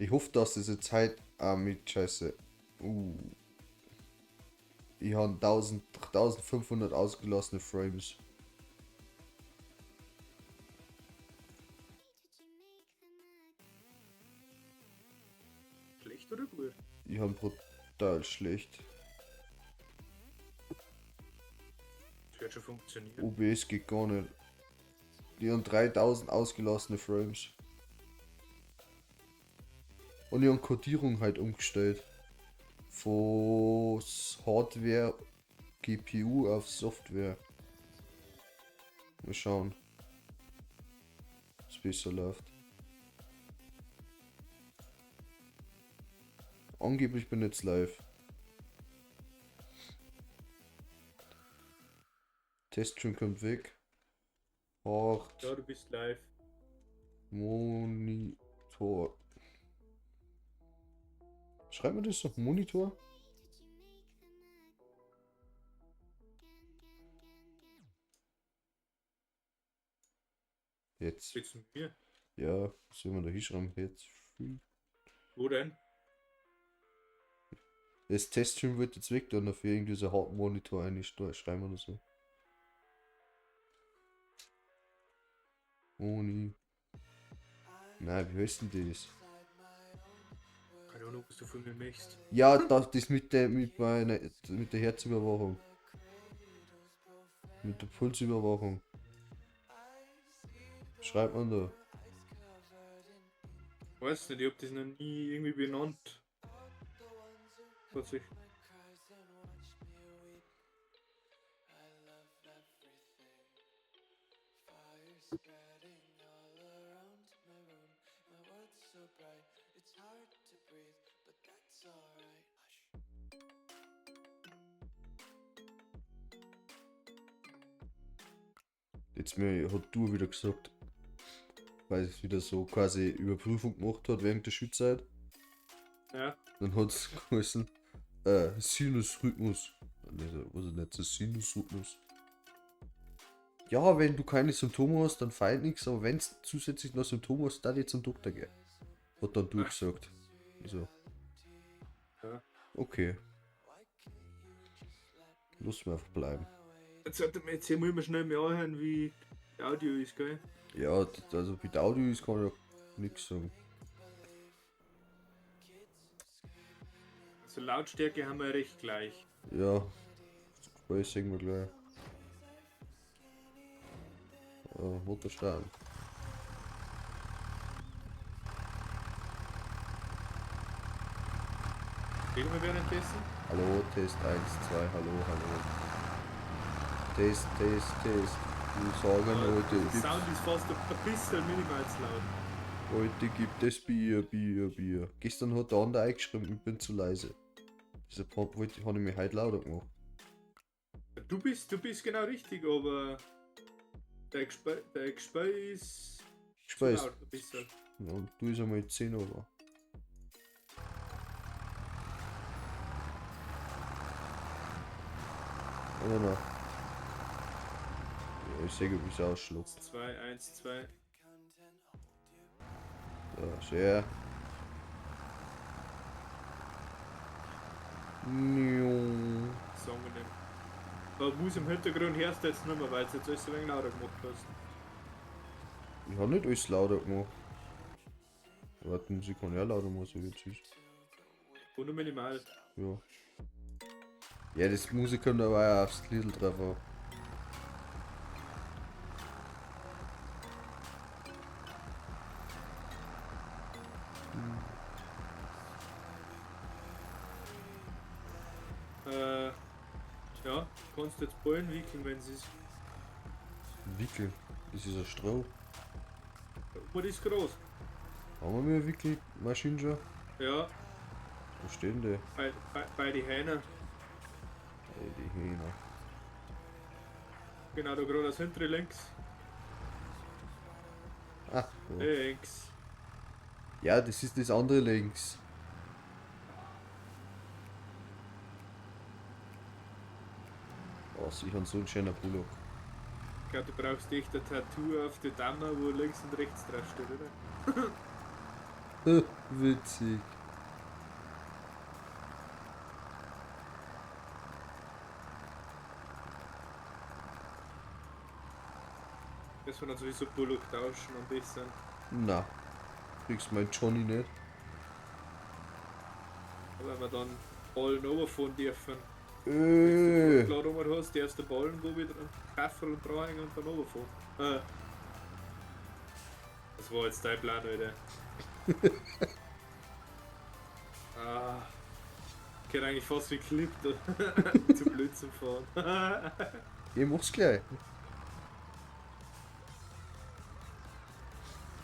Ich hoffe, dass diese Zeit auch mit Scheiße. Ich habe 1500 ausgelassene Frames. Schlecht oder gut? Ich habe brutal schlecht. Das wird schon funktionieren. OBS geht gar nicht. Die haben 3000 ausgelassene Frames. Und die haben Codierung halt umgestellt. Von Hardware GPU auf Software. Mal schauen, was besser läuft. Angeblich bin ich jetzt live. Teststream kommt weg. Hard Ja, du bist live. Monitor. Schreibt man das doch? Monitor? Jetzt. Sitzt du mit mir? Ja, was soll man da hinschreiben? Jetzt. Wo denn? Das Teststream wird jetzt weg, dann dafür irgendwie so Hauptmonitor schreiben oder so. Moni. Nein, wie heißt denn das? Keine Ahnung, was du von mir möchtest. Ja, das mit der Herzüberwachung. Mit der Pulsüberwachung. Schreibt man da. Weiß nicht, ich hab das noch nie irgendwie benannt. Tatsächlich. Jetzt hat du wieder gesagt, weil es wieder so quasi Überprüfung gemacht hat während der Schulzeit. Ja. Dann hat es geheißen, Sinusrhythmus. Was ist nicht so Sinusrhythmus? Ja, wenn du keine Symptome hast, dann feilt nichts, aber wenn es zusätzlich noch Symptome hast, dann jetzt zum Doktor gehen. Hat dann du gesagt. So. Ja. Okay. Lass mir einfach bleiben. Jetzt muss ich mir schnell mal anhören, wie die Audio ist, gell? Ja, also mit Audio ist kann ich ja nichts sagen. Also Lautstärke haben wir recht gleich. Ja, das sehen wir gleich. Motor starten. Reden wir währenddessen? Hallo, Test 1, 2, hallo. Test. Wir sagen heute, Der Sound ist fast ein bisschen minimal zu laut. heute gibt es Bier. Gestern hat der andere eingeschrieben, ich bin zu leise. Deshalb habe ich mich heute lauter gemacht. Du bist genau richtig, aber der Gespräch ist Gespeist. zu laut ein bisschen. Ja, und du ist einmal 10 Uhr. Oder noch? Ja, ich sehe, wie es ausschluckt. 2, 1, 2. Ja, sehr. Sagen wir nicht. Aber Mus im Hintergrund hörst du jetzt nicht mehr, weil du jetzt alles ein wenig lauter gemacht hast. Ich habe nicht alles lauter gemacht. Aber die Musik kann ja lauter machen, so wie es ist. Und nur minimal. Ja. Ja, das Musik kommt aber auch aufs Lidl drauf an. Ja, kannst du jetzt Ballen wickeln, wenn es ist. Wickel. Das ist ein Stroh. Aber das ist groß. Haben wir eine Wickelmaschine schon? Ja, Wo stehen die? bei die Hähner. Ey, die Hähner. Genau, da gerade das hintere links. Ah, ja. Links. Ja, das ist das andere links. Oh, sicher so ein schöner Bullock. Ich glaube, du brauchst echt ein Tattoo auf der Dame, wo links und rechts drauf steht, oder? Witzig. Das wir dann sowieso Bullock tauschen ein bisschen. Na, kriegst mein Johnny nicht. Weil wir dann Ballen runterfahren dürfen. Äh, Klar, du hast die erste Ballen, wo wieder einen Kaffer und dranhängen und dann runterfahren. Das war jetzt dein Plan, Alter. Geht eigentlich fast wie Clip da. Zu blöd zum Fahren. ich mach's gleich.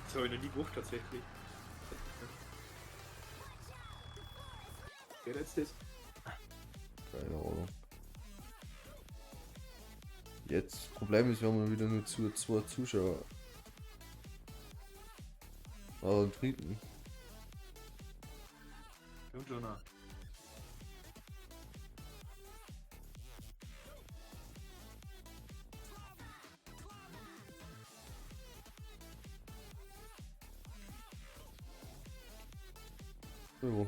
Das habe ich noch nie gemacht tatsächlich. Geht jetzt das? Keine Ahnung. Jetzt, Problem ist, wir haben wieder nur zwei Zuschauer. Aber einen dritten. Kommt schon noch. Ja.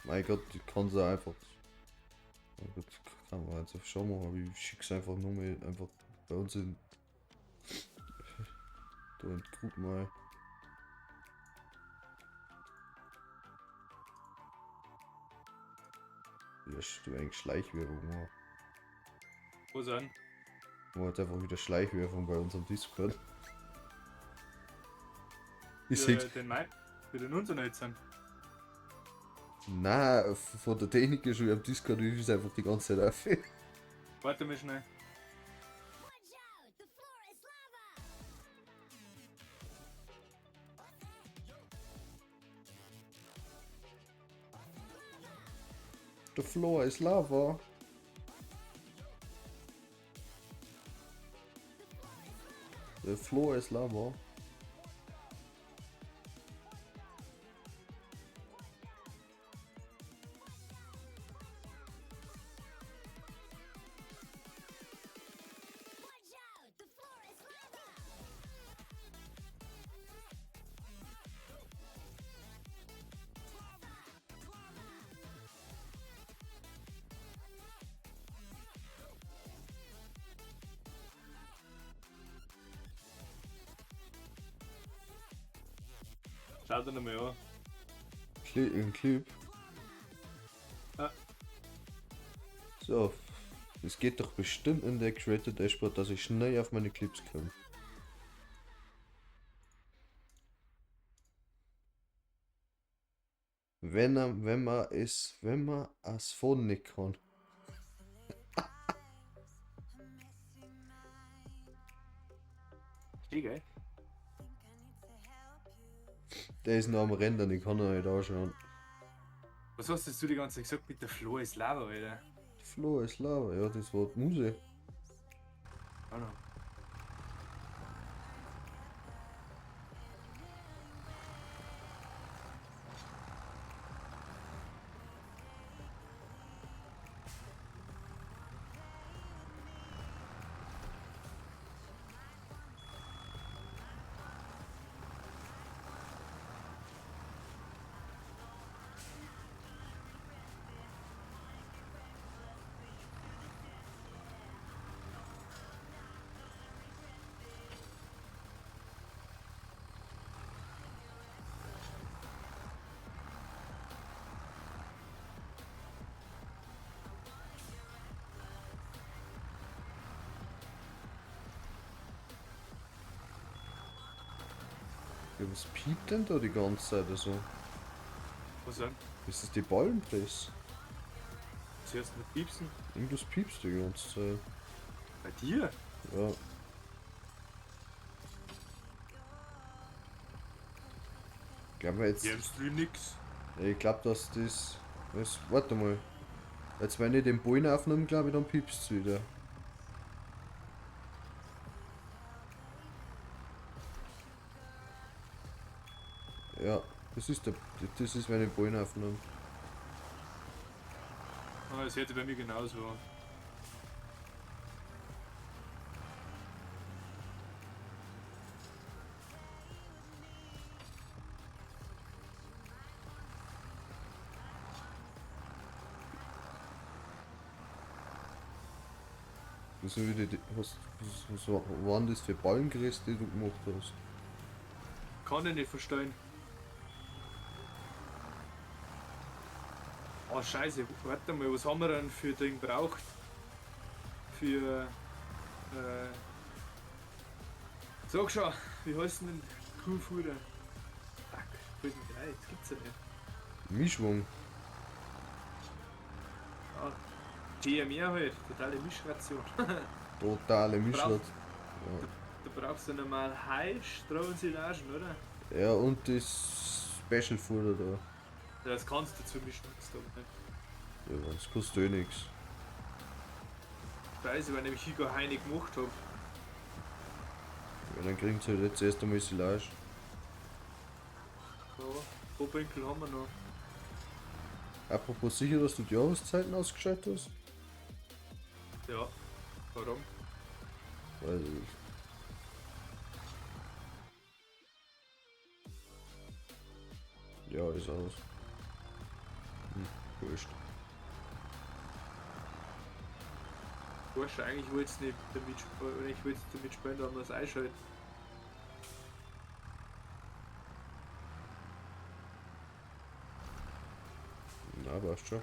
Mein Gott, ich kann sie einfach. Mein Gott, kann man jetzt auf Schau machen, aber ich schick's einfach nur mal einfach bei uns in. Da in die Gruppe mal. Ja, du eigentlich Schleichwerbung machen. Wo sind? Man hat einfach wieder Schleichwerbung bei unserem Discord. Ich Für seh's. den Mai? Für den unseren jetzt sind. Nein, von der Technik ist schon am Discord, ich ist einfach die ganze Zeit auf. Warte mal schnell. The floor is lava. The floor is lava. Schau dir nochmal an. Ein Clip. Ah. So. Es geht doch bestimmt in der Creator Dashboard, dass ich schnell auf meine Clips komme. Wenn man es von nicht kann. Wie geil. Der ist noch am Rendern, ich kann ihn nicht anschauen. Was hast du die ganze Zeit gesagt mit der Floor ist Lava, Alter? Floor ist Lava, ja, das war die Muse. Oh no. Ja, was piept denn da die ganze Zeit so? Was denn? Ist das die Ballenpresse? Zuerst mit Piepsen? Irgendwas piepst die ganze Zeit. Bei dir? Ja. Glauben wir jetzt. Hier im Stream nix. Ich glaube, dass das. Warte mal. Jetzt, wenn ich den Ballen aufnehme, glaube ich, dann piepst es wieder. Ja, das ist wenn ich den Ballen aufnehme. Aber das hätte bei mir genauso. Was, was waren das für Ballengerüste, die du gemacht hast? Kann ich nicht verstehen. Oh scheiße, warte mal, was haben wir denn für Ding braucht? Für sag schon, wie heißt denn Kuhfutter? Fuck, wo ist denn der? Das gibt's ja nicht. Mischwang. Ah, GMR halt, totale Mischration. Totale Mischwert. Du brauchst ja normal Hai, Stroh und Silagen, oder? Ja, und das Special Futter da. Ja, das kannst du zu mischen, das doch nicht. Ja, das kostet eh nix. Scheiße, weil nämlich ich gar Hai nicht gemacht habe. Ja, dann kriegen sie halt jetzt erst einmal Silage. Ja, Oberwinkel haben wir noch. Apropos sicher, dass du die Jahreszeiten ausgeschaltet hast? Ja, warum? Weil. Ja, ist aus. Wurscht. Weißt du, eigentlich wolltest du nicht damit spielen, oder ich wollte damit spielen, da haben wir es einschalten. Na, passt schon.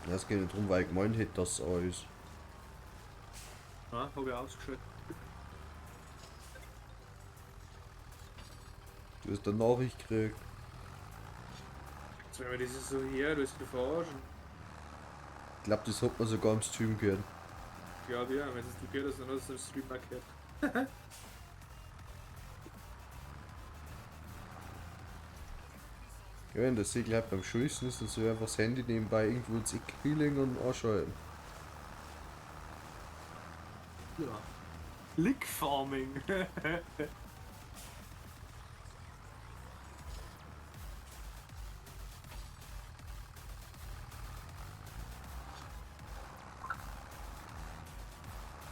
Ja, es geht nicht darum, weil ich gemeint hätte, dass es auch ist. Ja, habe ich ausgeschaltet. Du hast eine Nachricht gekriegt. Jetzt wenn wir das ist so her, du hast mich verarschen. Ich glaube, das hat man sogar im Stream gehört. Ja, ja, wenn es du gehört hast, dann hast du das Stream auch gehört. Ja, wenn das Segel halt beim Schießen ist, dann soll einfach das Handy nebenbei irgendwo ins Eck legen und anschalten. Ja. Lick Farming.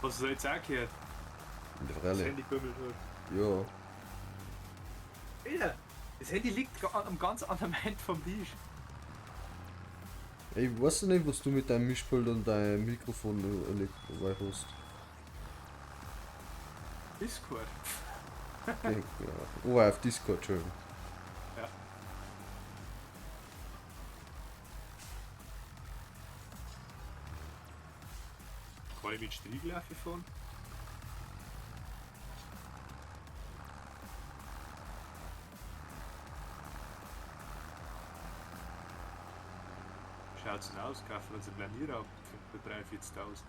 Hast du jetzt auch gehört? In der Das Fralle. Handy bummelt halt. Ja. Ja, das Handy liegt am ganz anderen Ende vom Tisch. Ich weiß nicht, was du mit deinem Mischpult und deinem Mikrofon hast. Discord. Ja. Oh, auf Discord schon. Ja. Kann ich mit Striegelaffe fahren? Schaut's denn aus? Kaufen wir uns einen Planierer ab für 43.000.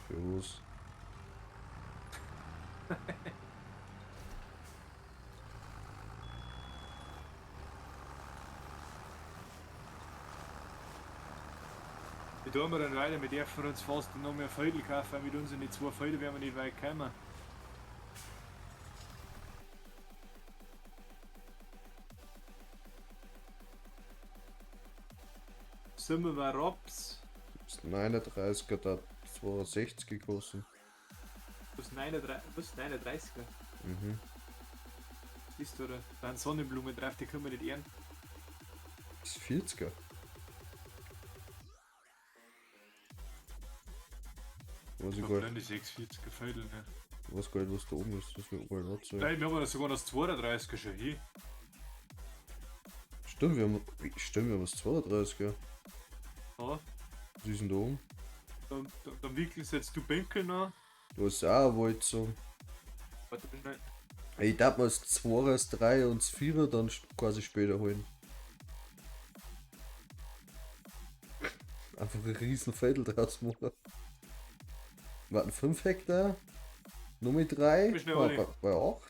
Für was? Wie tun wir dann weiter? Wir dürfen uns fast noch mehr Feudel kaufen, weil mit unseren 2 Feudel werden wir nicht weit kommen. Sind wir Raps? Das 39er, da 62 gekostet. Was 39er? Mhm. Ist oder? Da sind Sonnenblumen drauf, die können wir nicht ernten. Das 40er. Was ich Ich gar glaube, die 640er Feudel nicht. was gar nicht, was da oben ist, das wird mal nicht so. Nein, wir haben ja sogar das 32er schon hier. Stimmt, wir haben das 32er. Ja, Was ist denn da oben? dann wickelst jetzt du Bänke noch. Du hast auch eine Walzung. Warte mal schnell. Ich darf mal das 2er, das 3er und das 4er dann quasi später holen. Einfach ein riesen Feld draus machen. Warten 5 Hektar. Nummer 3 Wie schnell war war bei 8.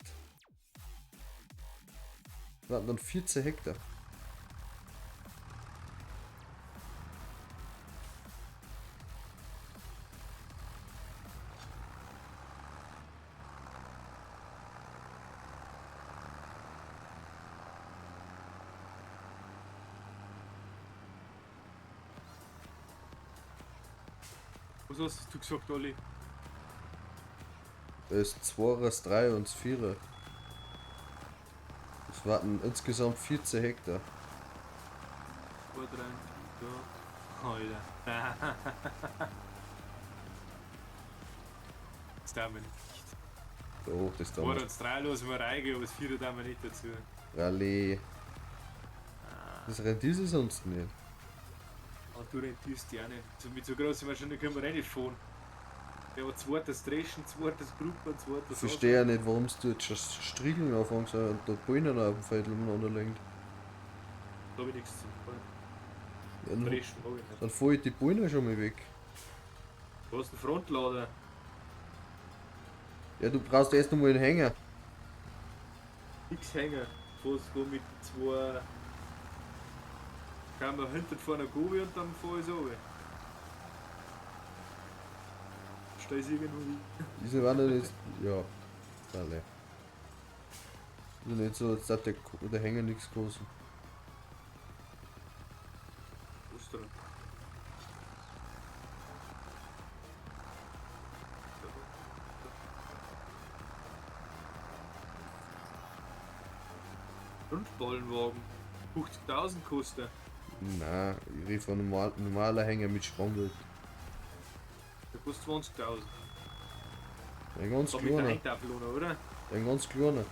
Warten dann 14 Hektar. Was hast du gesagt, Olli? Das 2er, das 3er und das 4er. Das warten insgesamt 14 Hektar. 2, 3, so. Alter. Das darf man nicht. Doch, das da. 2 und 3 lassen wir reingehen, aber das 4 darf man nicht dazu. Rallye. Das rentiert sich sonst nicht. Und du rentierst die auch nicht. So, mit so großen Maschinen können wir nicht fahren. Ja, aber zweites Dreschen, zweites Gruppe, zweites. Ich verstehe ja nicht, warum du jetzt schon Striegeln anfängst und da Beine auf dem Feld umeinander liegen. Da habe ich nichts zu tun. Ja, dann, Dreschen habe ich nicht. dann fahr ich die Beine schon mal weg. Du hast einen Frontlader. Ja, du brauchst erst einmal einen Hänger. Nix hängen. Fährst du mit 2. Kann man hinten vorne gehen und dann fahr ich so runter. Stehst du irgendwo hin? Diese Wanne ist. Ja. Alle. Also nicht so, als hat der Hänger nichts kosten. Wo ist dran? Rundballenwagen. 50.000 kostet. Nein, ich rede von normaler Hänger mit Sprungbild. Der kostet 20.000. Ein ganz Da mit der kleiner. Hängtafel, oder? Ein ganz kleiner.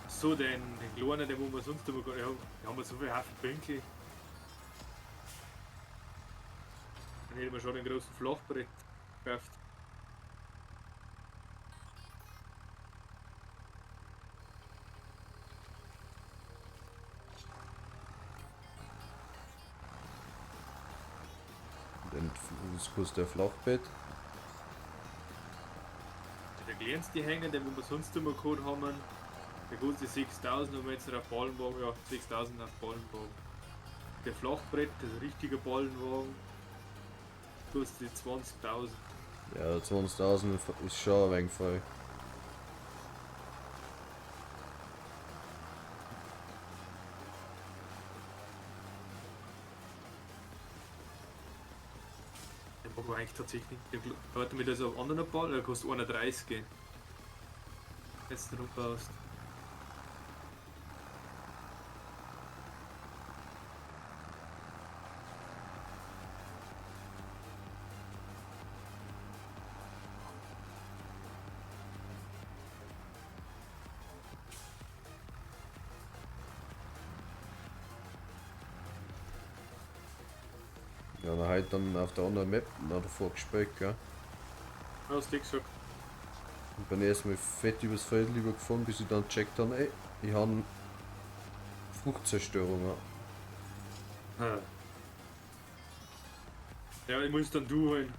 So, den kleinen, den wo wir sonst immer gar nicht haben. Da haben wir so viele Haufen Bänke. Dann hätten wir schon den großen Flachbrett gekauft. Das kostet der Flachbett. Der kleinste Hänger, den wo wir sonst immer gehabt haben, der kostet 6.000 und wir jetzt auf Ballenwagen, ja 6.000 auf Ballenwagen. Der Flachbrett, das richtige Ballenwagen, kostet 20.000. Ja, 20.000 ist schon ein wenig voll. Der mag eigentlich tatsächlich, der hat mit so einem anderen Ball, der kostet 31 gehen. Jetzt drauf baust. Ja, dann halt dann auf der anderen Map noch davor gespielt, gell? Ja, hast du gesagt. Und bin erstmal fett übers Feld lieber gefahren, bis ich dann gecheckt habe, ey, ich habe Fruchtzerstörung. Ja, ich muss dann du holen.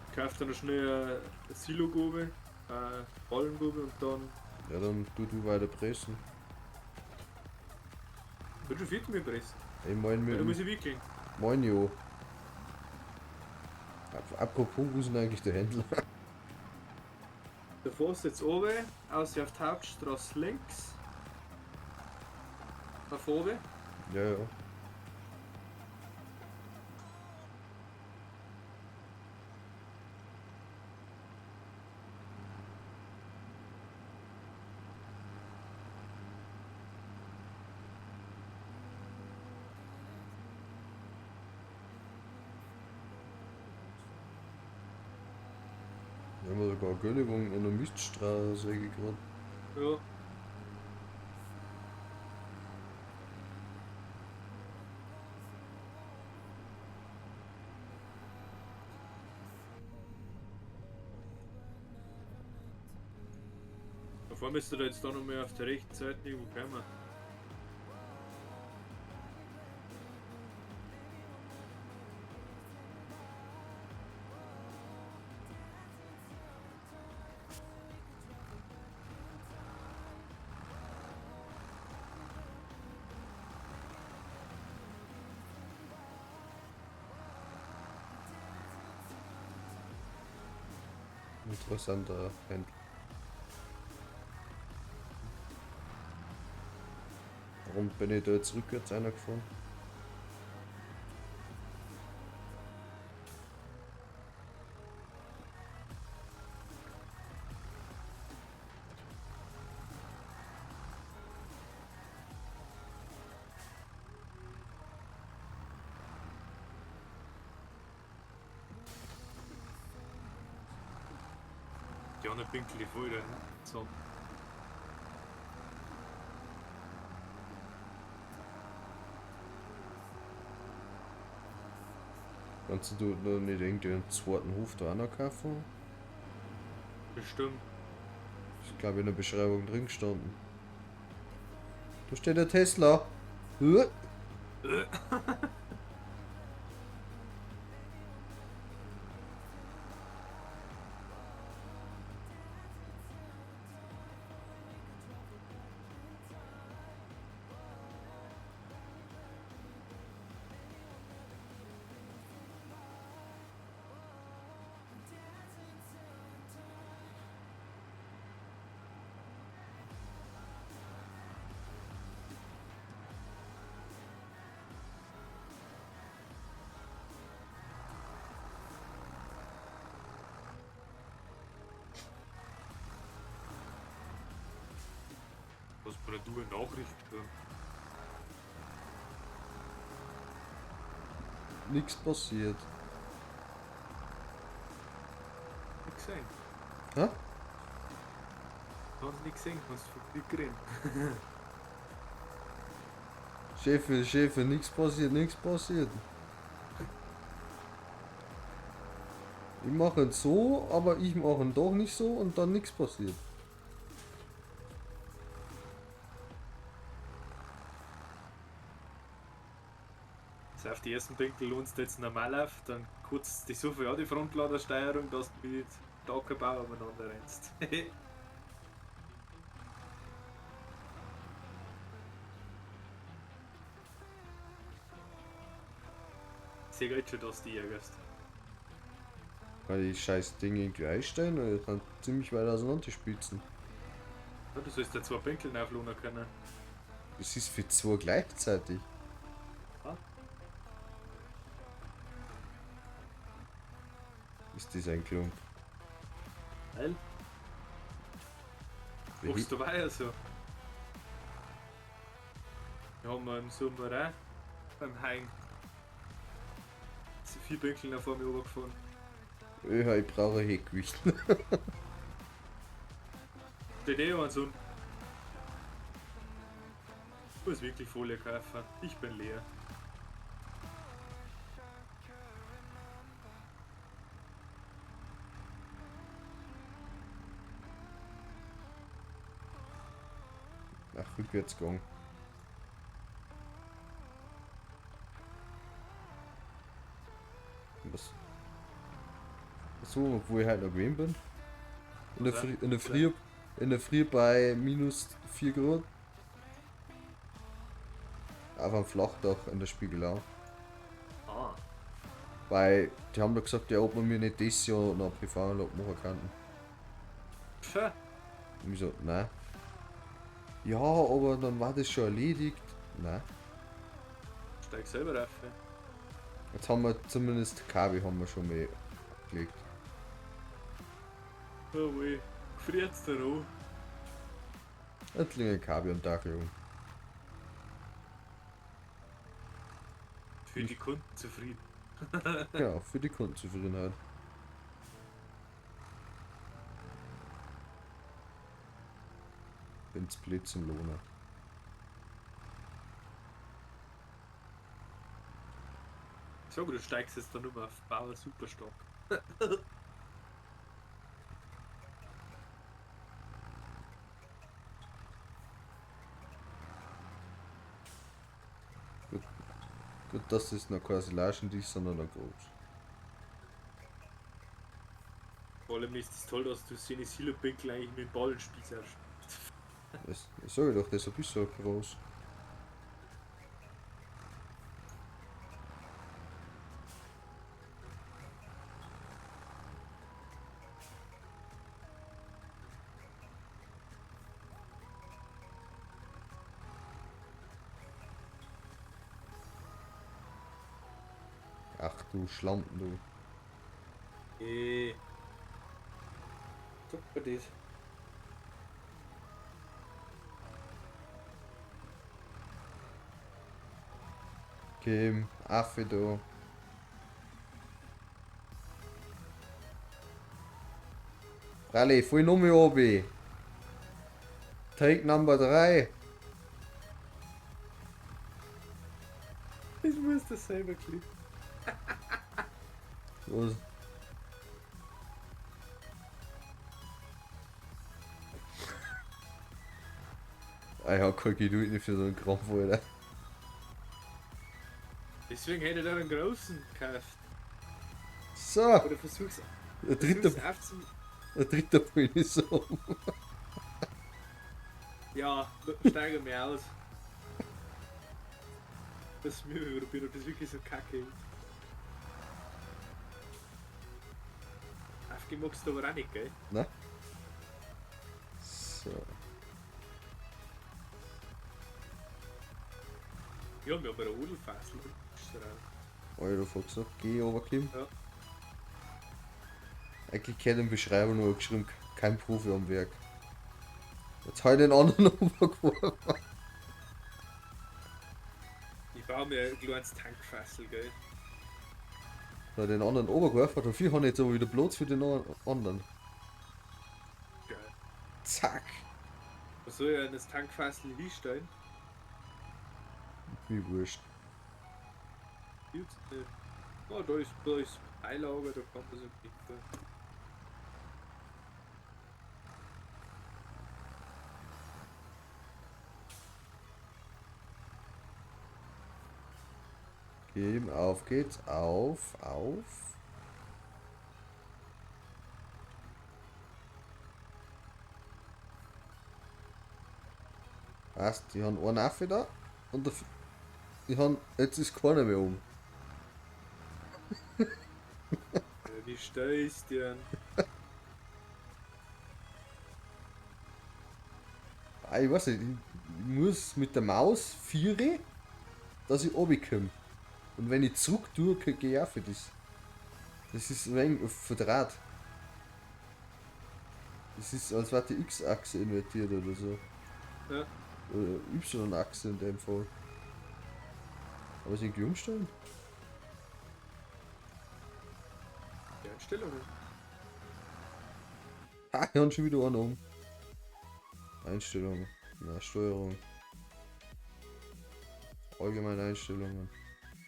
Ich kauf dann noch schnell ein Silo-Gobe, eine Ballengobe und dann. Ja, dann du weiter pressen. Wird schon fit mit pressen. Ich mein Ja, da muss mir, ich wickeln. mein ja. Apropos, wo ist denn eigentlich der Händler? Du fährst jetzt oben, aus auf die Hauptstraße links. Nach oben. Ja, ja. Wir haben sogar eine Gönnerung an der Miststraße gerade. Ja. Auf einmal müsste da jetzt da noch mehr auf der rechten Seite irgendwo kommen. Interessanter Händler. Warum bin ich da jetzt rückwärts einer gefahren? Die anderen Pinkel, die voll da. So. Kannst du noch nicht irgendwie einen zweiten Hof da auch noch kaufen? Bestimmt. Ist glaube ich in der Beschreibung drin gestanden. Da steht der Tesla. Huh? Was bei du eine Nachricht hören. Nichts passiert. Nicht gesehen. Hä? Hast nicht gesehen, kannst du reden. Chefe, nichts passiert, nichts passiert. Ich mache es so, aber ich mache es doch nicht so und dann nichts passiert. Also auf die ersten Winkel lohnt jetzt normal auf, dann kurz die so viel an die Frontladersteuerung, dass du mit starken Bau umeinander rennst. Ich sehe jetzt schon, dass du dich ärgerst. Kann ich scheiß Ding irgendwie einstellen oder ich kann ziemlich weit auseinander spitzen. Ja, du sollst ja zwei Winkel auflohnen können. Das ist für zwei gleichzeitig. Ah. Ist das ein Klump? Weil? Machst du weiter so? Wir haben im Sommer auch beim Hain 4 Winkel nach vor mir runtergefahren. Ja, ich brauche ein Heckgewicht. Steht eh eins an. Ich muss wirklich Folie kaufen. Ich bin leer. Nach Rückwärtsgang. Was? So, obwohl ich halt noch gewesen bin. In der Früh bei minus 4 Grad. Auf einem Flachdach in der Spiegelau. Ah. Weil die haben da gesagt, ja, ob man mir nicht das Jahr noch PV-Anlage machen kann. Pfff. Und ich so, nein. Ja, aber dann war das schon erledigt. Nein. Steig selber rauf. Jetzt haben wir zumindest Kabel haben wir schon mal gelegt. Oh weh. Friert's da an. Jetzt liegen Kabel am Tag um. Für die Kunden zufrieden. Genau, für die Kundenzufriedenheit. Den Split zum Lohner. Ich sag, du steigst jetzt dann nur auf Bauer Superstock. Gut, dass das noch kein Silagen ist, sondern noch groß. Vor allem ist es toll, dass du seine Silopinkel eigentlich mit dem Ballen spielst. Ich sage doch, das ist ein bisschen groß. Ach du Schlampen, du. Super das. Kim, Affe da. Rallye, voll Nummer oben. Take Number 3. Ich muss das selber klicken. Was? Ich hab kein Geduld nicht für so einen Krampf, Alter. Deswegen hätte ich da einen großen gekauft. So, Oder versuch's der dritte aufzum... Point ist so. Ja, steigen wir aus. Das ist mir probiert, ob das wirklich so kacke ist. Aufgehen magst du aber auch nicht, gell? Ne? So. Ja, wir haben aber eine Udelfassel. Alter, fuck's noch. Geh over, Kim. Ja. Eigentlich hätte in der Beschreibung nur geschrieben, kein Profi am Werk. Jetzt halt den anderen Obergeworfen. Ich baue mir ein kleines Tankfassel, gell? Ja, den anderen Obergeworfen, dafür habe ich jetzt aber wieder Platz für den anderen. Geil. Zack. Was soll ich an das Tankfassel hinstellen? Wie wurscht. Gibt's nicht. Oh, da ist Beilager, da kann man so kippen. Geben, auf geht's. Auf. Passt, die haben einen Affe da und die haben, jetzt ist keiner mehr um. Wie stellst du denn? Ah, ich weiß nicht, ich muss mit der Maus viere, dass ich runterkomme. Und wenn ich zurück tue, gehe ich auch für das. Das ist ein wenig verdraht. Das ist, als wäre die X-Achse invertiert oder so. Ja. Oder Y-Achse in dem Fall. Aber ist irgendwie umstellen? Die Einstellungen. Ah, wir haben schon wieder einen um. Einstellungen. Na, Steuerung. Allgemeine Einstellungen.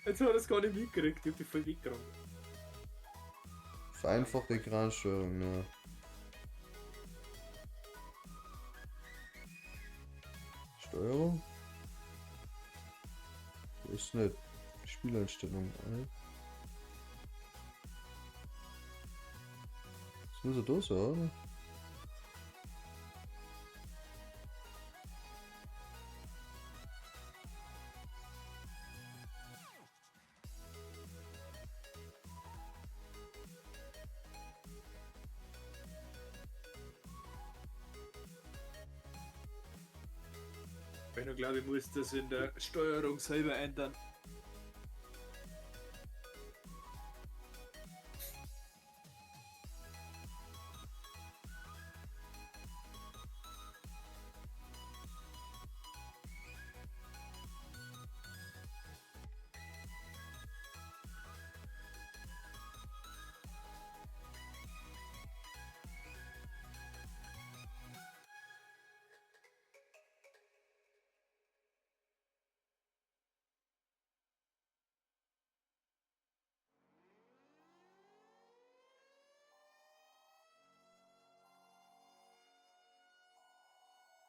Jetzt hat er es gar nicht mitgekriegt, ich hab die voll weggeräumt. Vereinfachte Ekransteuerung, ne. Steuerung? Ist nicht. Spieleinstellung. Das muss er da sein, oder? Wenn ich glaube, ich muss das in der Steuerung selber ändern.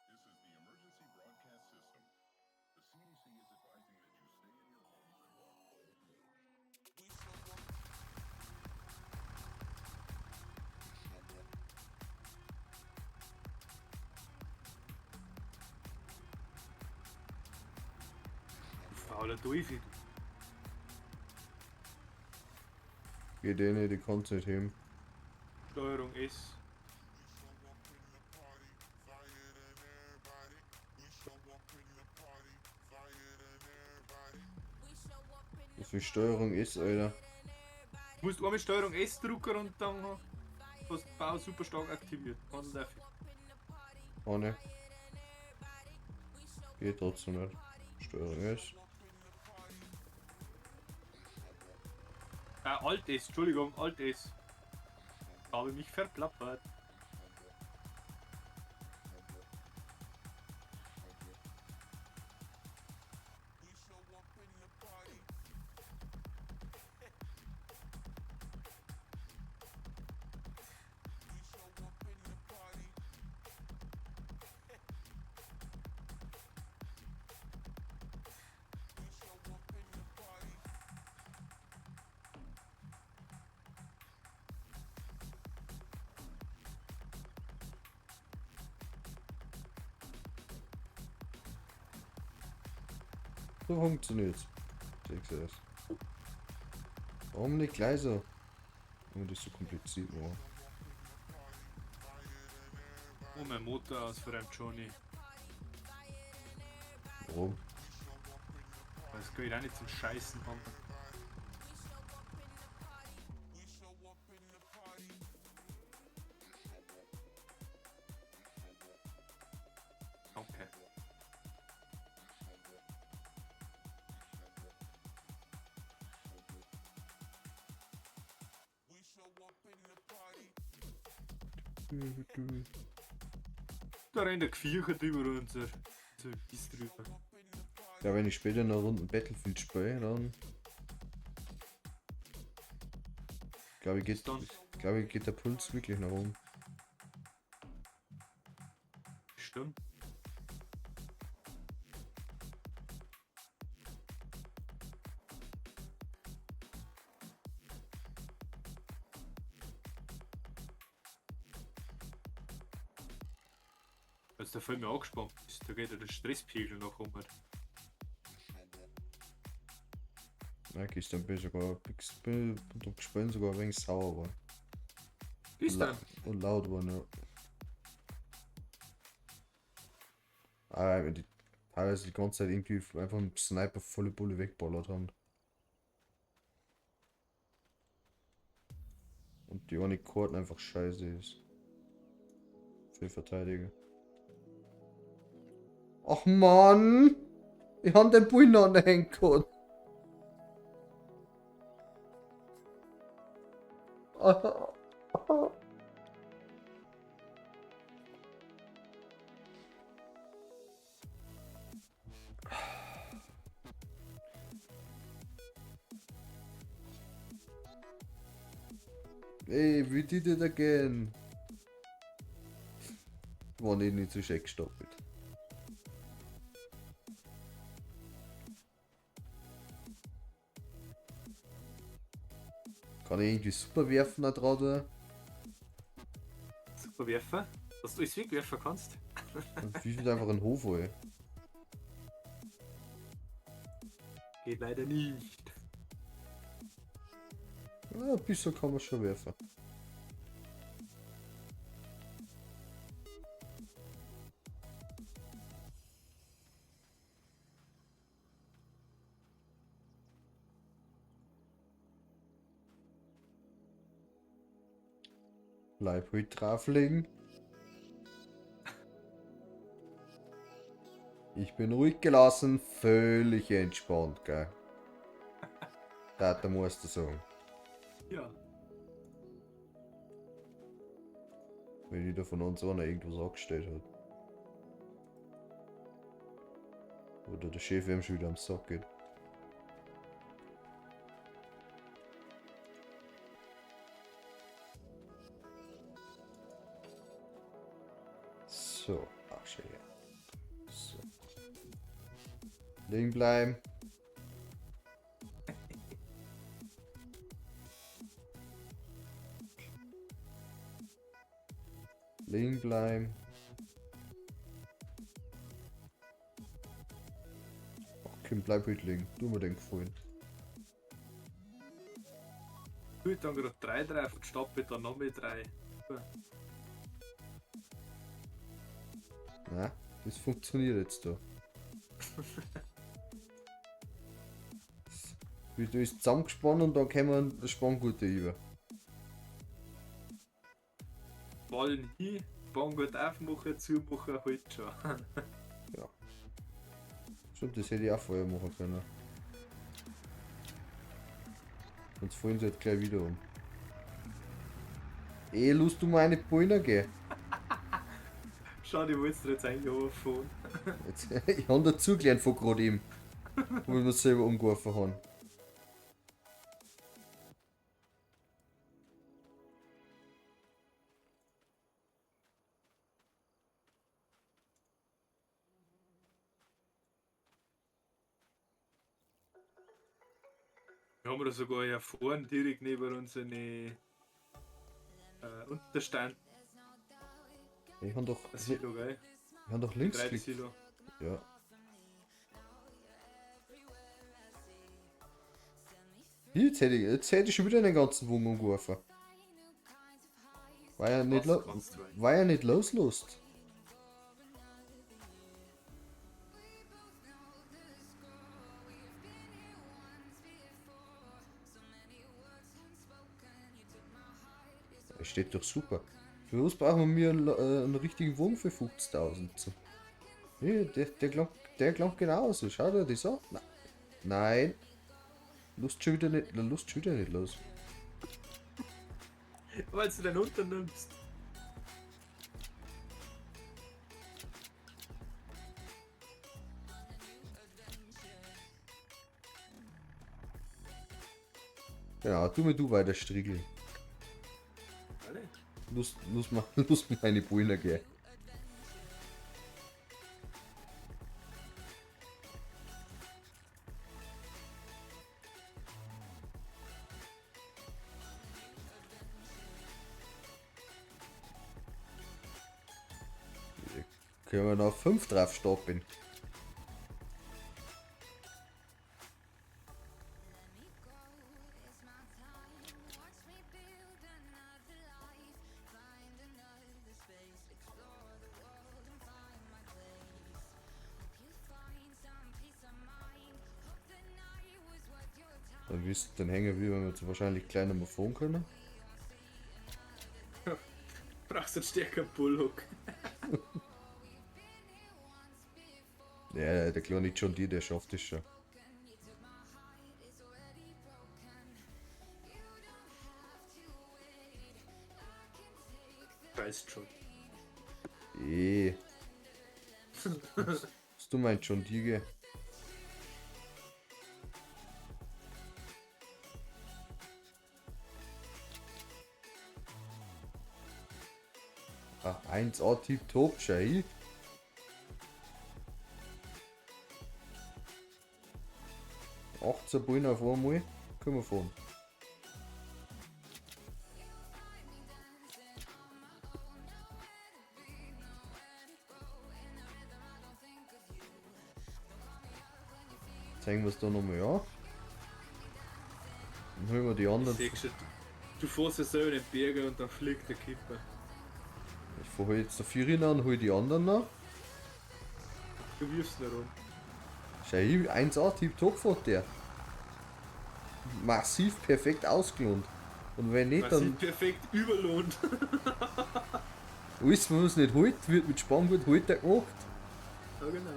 This is the emergency broadcast system. The CDC is advising that you stay in your home. Fauler Teufel. Geht eh nicht, die kann's nicht heben. Steuerung S. Was für Steuerung ist, Alter. Du musst einmal Steuerung S drücken und dann hast du Bau super stark aktiviert. Ganz dafür. Oh ne. Geht trotzdem nicht. Steuerung S. Alt S, Entschuldigung, Alt S. Habe mich verplappert. So funktioniert's. Siehst du das? Warum nicht gleich so? Warum das so kompliziert war? Oh, mein Motor aus für einen Johnny. Warum? Das kann ich auch nicht zum Scheißen haben. Okay. Da rennt der Viecher drüber unser Wies drüber. Ja, wenn ich später noch Runden Battlefield spiele, dann glaube ich, geht der Puls wirklich nach oben. Stimmt. Als der Film angespannt ist, da geht ja der Stresspegel nach oben. Merke ich, dann bin ich unter Gesprächen sogar ein wenig sauer geworden. Ist dann? Und laut geworden, ja. Aber wenn die teilweise die ganze Zeit irgendwie einfach mit dem Sniper volle Bulle wegballert haben. Und die eine Karten einfach scheiße ist. Für Verteidiger. Ach Mann! Ich hab den Bullen an der Hand gehabt. Hey, we did it again. War nicht so schön gestoppelt. Kann ich irgendwie super werfen da drauf? Super werfen? Dass du alles wegwerfen kannst? Und wie viel einfach einen Hof holen? Geht leider nicht. Ja, ein bisschen kann man schon werfen. Bleib ruhig drauflegen. Ich bin ruhig gelassen, völlig entspannt, gell. Da musst du sagen. Ja. Wenn jeder von uns einer irgendwas angestellt hat. Oder der Chef ihm schon wieder am Sack geht. So, ach schön. So. Liegen bleiben. Liegen bleiben. Ach, Kim, bleib heute liegen. Tu mir den Gefallen. Gut, dann gerade 3 drauf und stoppe dann noch mit 3. Na, das funktioniert jetzt da. Du ist zusammengespannt und dann können wir Spanngurte über. Ballen hin, Bangurt aufmachen, zumachen, halt schon. Ja. Stimmt, das hätte ich auch vorher machen können. Sonst fallen sie halt gleich wieder um. Lust du meine Bullen gehen? Schau, die wolltest du jetzt eigentlich anfangen. Jetzt, ich habe dazu gelernt von gerade ihm. Wo wir es selber umgeworfen haben. Wir haben da sogar ja vorne direkt neben uns eine Unterstand. Ich habe doch, Silo, gell? ich hab doch links Drei geklickt. Silo. Ja. Jetzt hätte ich schon wieder den ganzen Wagen umgeworfen. War ja nicht, Kannst du war ja nicht loslost. Das steht doch super. Für was brauchen wir einen richtigen Wagen für 50.000? So. Nee, der klingt genauso. Schau dir das an. Nein. Lust schon wieder nicht los. Weil du den unternimmst. Genau, tu mir du weiter striegeln. Alle? Lust mir eine Bullen gehen. Können wir noch 5 drauf stapeln? Dann hängen wir, wenn wir jetzt wahrscheinlich kleiner mal fahren können. Brauchst einen stärkeren Bullhook. Ja, der kleine John Deere, der schafft es schon. Weißt schon. Was du meinst, John Deere? Ah, 1A Tip-Top, schau. 18 Bullen auf einmal, können wir fahren. Zeigen wir es da nochmal an. Dann holen wir die anderen. Siehst du, du fährst ja so in den Bergen und dann fliegt der Kipper. Ich fahre jetzt der Vierer an, hol die anderen noch. Du wirfst ihn rum. Schau, 1A Tip-Top fährt der. Massiv perfekt ausgelohnt. Und wenn nicht, Was dann sich perfekt überlohnt. alles, was man es nicht holt, wird mit Spanngurt heute gemacht. Ja, genau.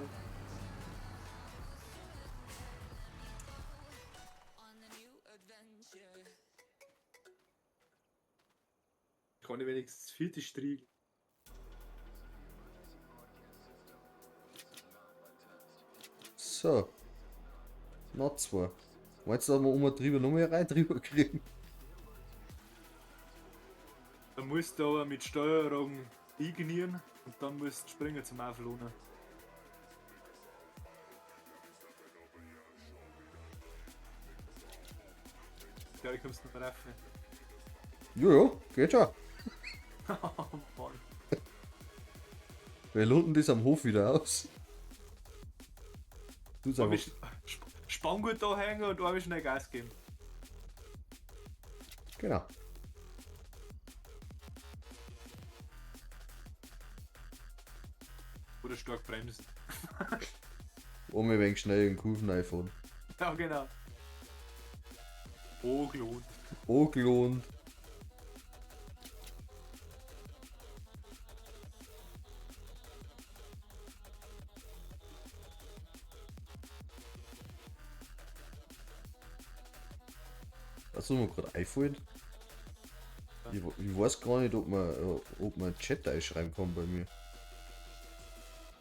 Kann ich wenigstens das vierte Striegel. So. Noch 2. Meinst du, dass wir um drüber noch mehr rein drüber kriegen? Dann musst du aber mit Steuerung ignieren und dann musst du springen zum Auflohnen. Ja, ich kommst du noch treffen. Jojo, geht schon. Oh Mann. Wir loten das am Hof wieder aus. Du Da sagst, hab ich Spanngurt da hängen und da habe ich schnell Gas geben. genau. Oder stark bremsen. Um ein wenig schnell in den Kurven reinfahren. Ja, genau. Oh, gelohnt. Oh, gelohnt. Achso, mir gerade einfällt. Ich weiß gar nicht, ob man einen Chat einschreiben kann bei mir.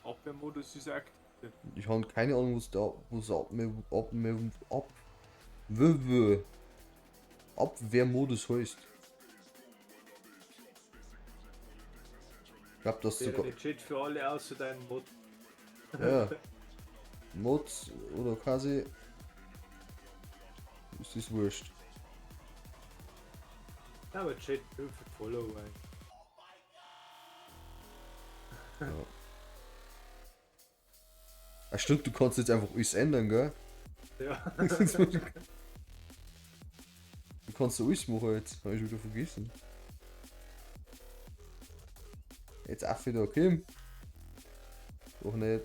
Abwehrmodus ist aktiv. Ich habe keine Ahnung, was der Abwehrmodus heißt. Ich glaube, das Wäre sogar. der Chat für alle außer deinen Mod. Ja. Mods oder quasi. Ist das wurscht. Ja, aber Chat nur für Follower. Ah, stimmt, du kannst jetzt einfach alles ändern, gell? Ja. kannst du alles machen jetzt. Hab ich wieder vergessen. Jetzt auch wieder okay. Doch nicht.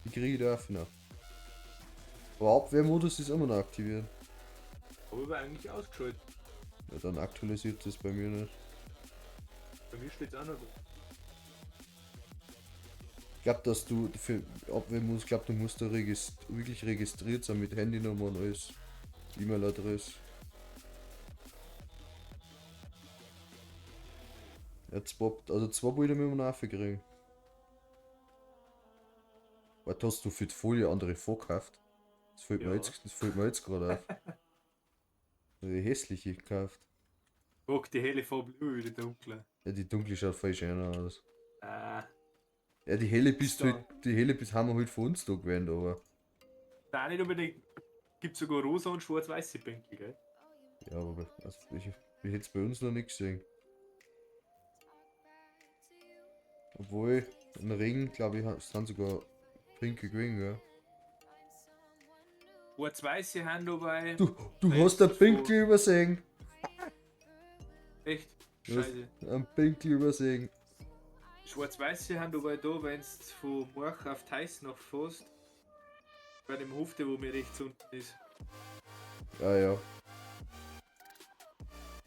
Die kriege ich da noch. Aber Abwehrmodus ist immer noch aktiviert. Aber eigentlich ausgeschaltet. Ja, dann aktualisiert das bei mir nicht. Bei mir steht es auch noch da. Ich glaube, dass du für Abwehrmodus, du musst da wirklich registriert sein mit Handynummer und alles. E-Mail-Adresse. Ja, zwei wollte ich mir noch aufkriegen. Was hast du für die Folie andere vorgekauft? Das fällt mir Ja. jetzt gerade auf. Die hässliche gekauft. Guck, die helle Farbe über die dunkle. Ja, die dunkle schaut voll schön aus. Ah, Ja, die helle da. haben wir halt von uns da gewählt, aber. da nicht unbedingt. Gibt sogar rosa und schwarz-weiße Bänke, gell? Ja, aber also ich hätte es bei uns noch nicht gesehen. Obwohl, im Regen, glaube ich, sind sogar pinke gewesen, ja. Schwarz-weiße haben dabei. Du hast ein Pinkel übersehen. Echt? Du hast Scheiße. ein Pinkel übersehen. Schwarz-weiße haben dabei da, wenn du von Morch auf Theiß noch fährst. Bei dem Hof, der wo mir rechts unten ist. Ja, ja.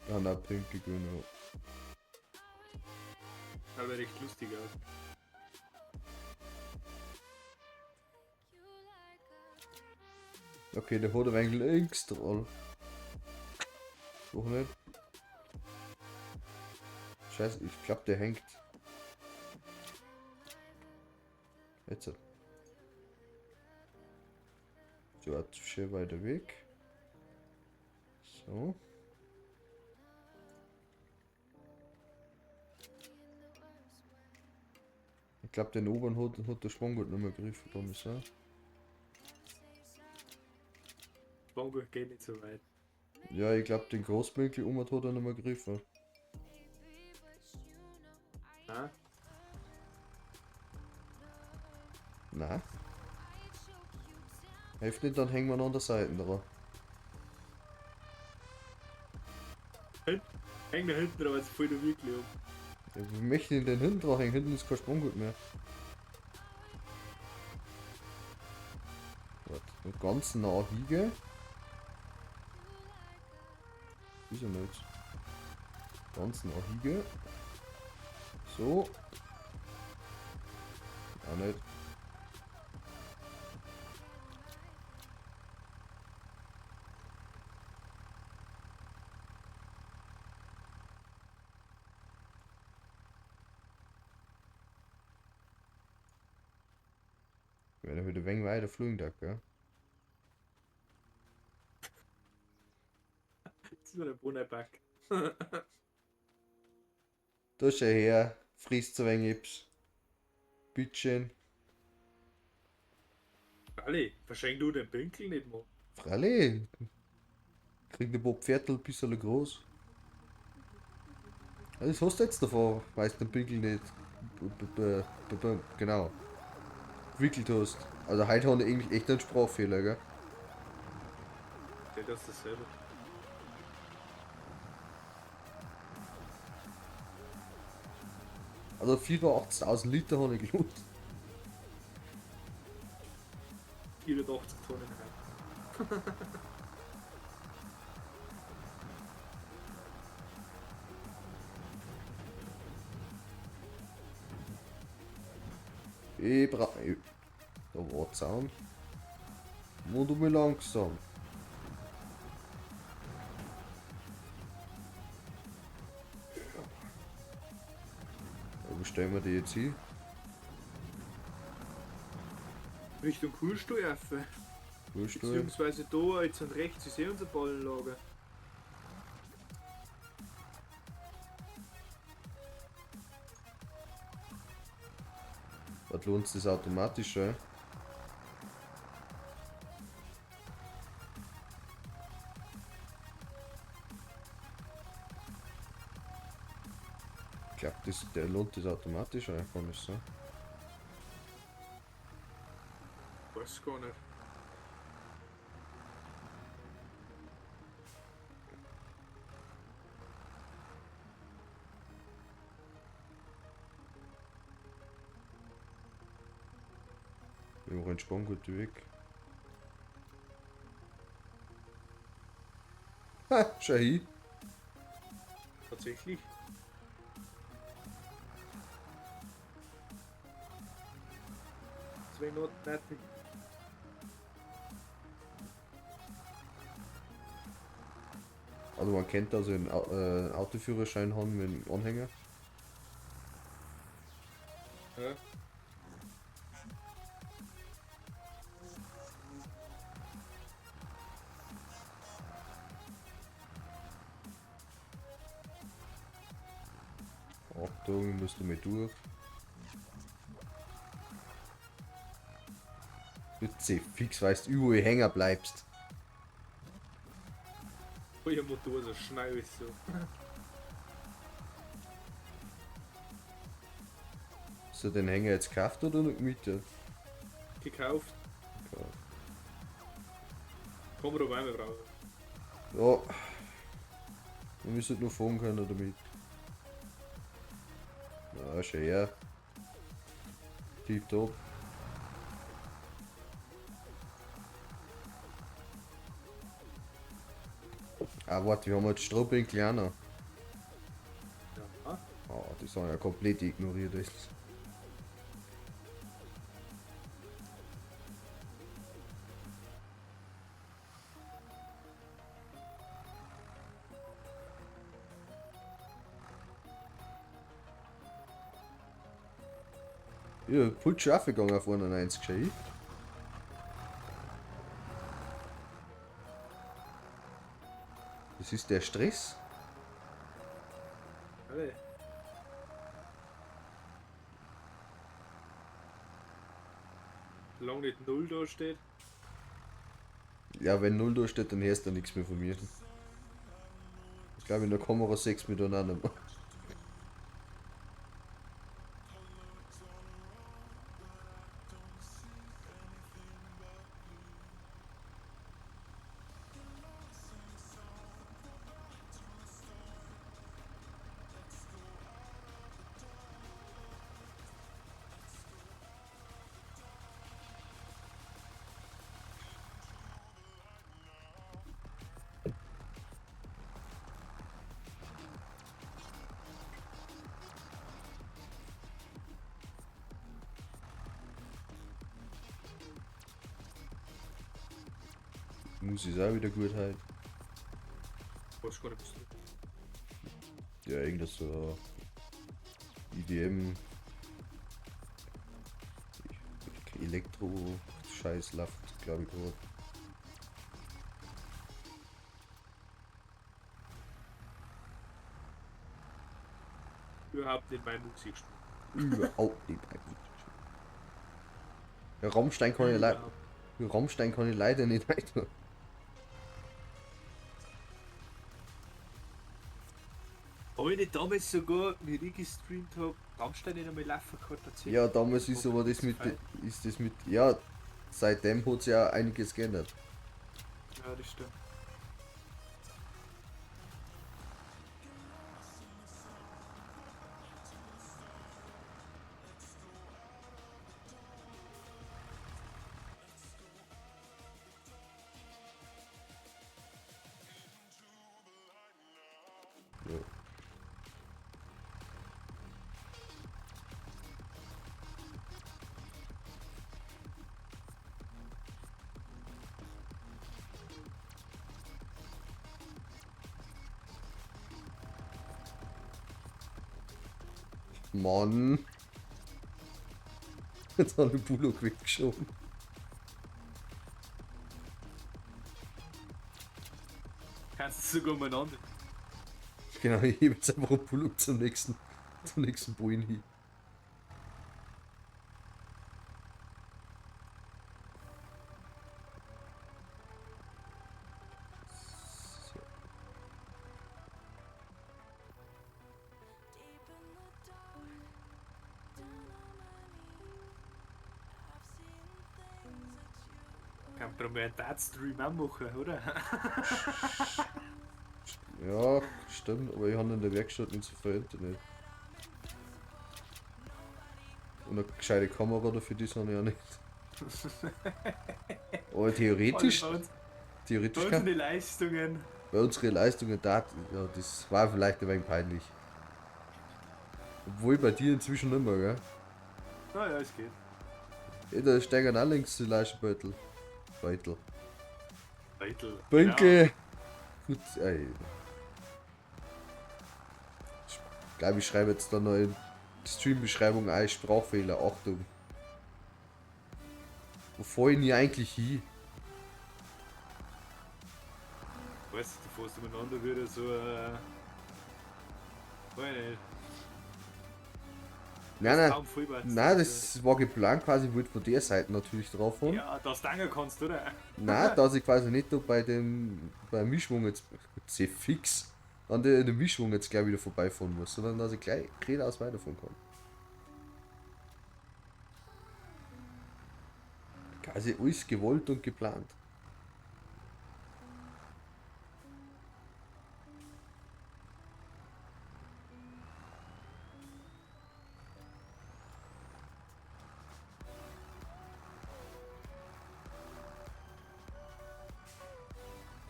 Da haben auch Pinkel gewesen, Schaut aber recht lustig aus. ja. Okay, der hat aber eigentlich extra. Doch nicht. Scheiße, ich glaube, der hängt. Jetzt. So, jetzt schön weiter weg. So. Ich glaube, den oberen hat der Schwunggut nicht mehr gegriffen, kann ich sagen. Schwanggut geht nicht so weit. Ja, ich glaube, den Großwinkel hat er nicht mehr gegriffen. Ah, Nein. Hilft nicht, dann hängen wir noch an der Seite dran. häng da hinten dran, jetzt fällt er wirklich um. Ja, wie möchte ich denn hinten dran hängen? Hinten ist kein Sprunggut mehr. Warte, ganz nah hiege. Wieso nicht? Ganz nah hiege. So. Auch nicht. Ich werde heute ein wenig weiter fliegen, da, gell? Das ist nur der Bonnerback. Da schau her, frisst so ein wenig Ips. Bittchen. Alle, verschenk du den Pinkel nicht mal. Freilich. Kriegt der Bob Pferdl ein bisschen groß. Ja, das hast du jetzt davon, weil du den Pinkel nicht genau gewickelt hast. Also heute haben wir eigentlich echt einen Sprachfehler, gell? Der das dasselbe. Also 84.000 Liter habe ich gelohnt. 84 Tonnen rein. Da war Zaun. Wo du mir langsam. Wo stellen wir die jetzt hin? Richtung Kursteuerfe. Kursteuer. Beziehungsweise da jetzt und rechts ist unser Ballenlager. Was lohnt das automatisch, ja? Ich glaube, der lohnt das automatisch, ja, kann ich sagen. Weiß gar nicht. ein Spanngurt weg. Ha, schau hin. Tatsächlich. Zwei Not nothing. Also man kennt also einen Autoführerschein haben mit einem Anhänger. Ja. Achtung, musst du mal durch. Bitte, fix weißt überall hängen bleibst. Euer Motor so schnell ist so. Hast du den Hänger jetzt gekauft oder noch gemietet? Gekauft. Ja. Kann man aber einmal brauchen. Ja. Wir müssen nur fahren können damit. Ja, schön, ja. Tipptopp. Ah, warte, wir haben jetzt Strohbring kleiner. Ja. Ah, die sind ja komplett ignoriert. Ist. Ja, voll scharf gegangen auf 91 gescheit. Das ist der Stress. Alle. Solange nicht 0 da steht. Ja, wenn 0 da steht, dann hörst du nichts mehr von mir. Ich glaube, in der Kamera 6 miteinander. Muss ich auch wieder gut halt. Was gar nicht bist du. Ja, irgendwas so IDM Elektro-Scheiß läuft, glaube ich, gerade. Überhaupt nicht meine Musik gespielt. Überhaupt nicht eigentlich. Ja, Rammstein kann ich leider. Rammstein kann ich leider nicht weiter. Aber wenn ich damals sogar mit gestreamt habe, Rammstein nicht einmal laufen gehabt, erzählt. Ja, damals ist aber das mit. Ist das mit. Ja, seitdem hat sich ja einiges geändert. Ja, das stimmt. Ja. Mann. Jetzt hat der Bullock weggeschoben. Kannst du sogar umeinander. Genau, ich hebe jetzt einfach einen Bullock zum nächsten Bullen hin. So. Kann man mal einen Dartstream auch machen, oder? Ja, stimmt, aber ich habe in der Werkstatt nicht so viel Internet. Und eine gescheite Kamera dafür, die habe ich auch nicht. Aber theoretisch, Bei uns theoretisch sind die kann Leistungen. bei unsere Leistungen da, ja, das war vielleicht ein wenig peinlich. Obwohl bei dir inzwischen nicht mehr, gell? Naja, es geht. Ja, da steigen auch links die Leichenbeutel. Beutel. Beutel. Bünke! Gut, ey. Ich glaube, ich schreibe jetzt da noch in die Stream-Beschreibung ein Sprachfehler, Achtung. Wo fahr ich denn eigentlich hin? Genau. Weißt du, du fährst umeinander wieder so, weiß ich nicht. Nein, Kaum Vollbart. nein, das war geplant quasi, ich wollte von der Seite natürlich drauf fahren. Ja, das Danger kannst du, oder? Nein, dass ich quasi nicht da beim Mischwung jetzt, sehr fix, an der Mischwung jetzt gleich wieder vorbeifahren muss, sondern dass ich gleich geradeaus weiterfahren kann. Quasi alles gewollt und geplant.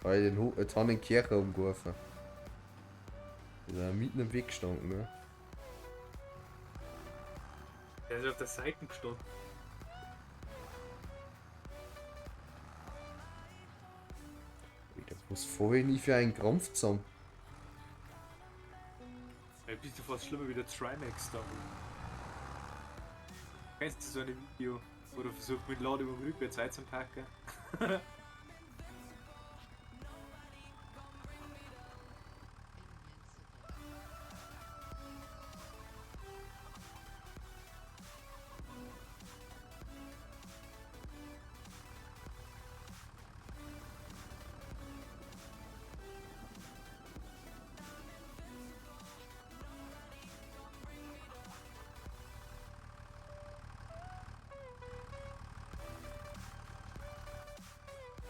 Weil jetzt haben den Kirche umgeworfen. Der ist mitten im Weg gestanden, ne? Der ist auf der Seite gestanden. Was vorher nie für einen Krampf zusammen? Ja, bist du fast schlimmer wie der Trimax da. Kennst du so ein Video, wo du versuchst mit Ladung und rückwärts einzupacken?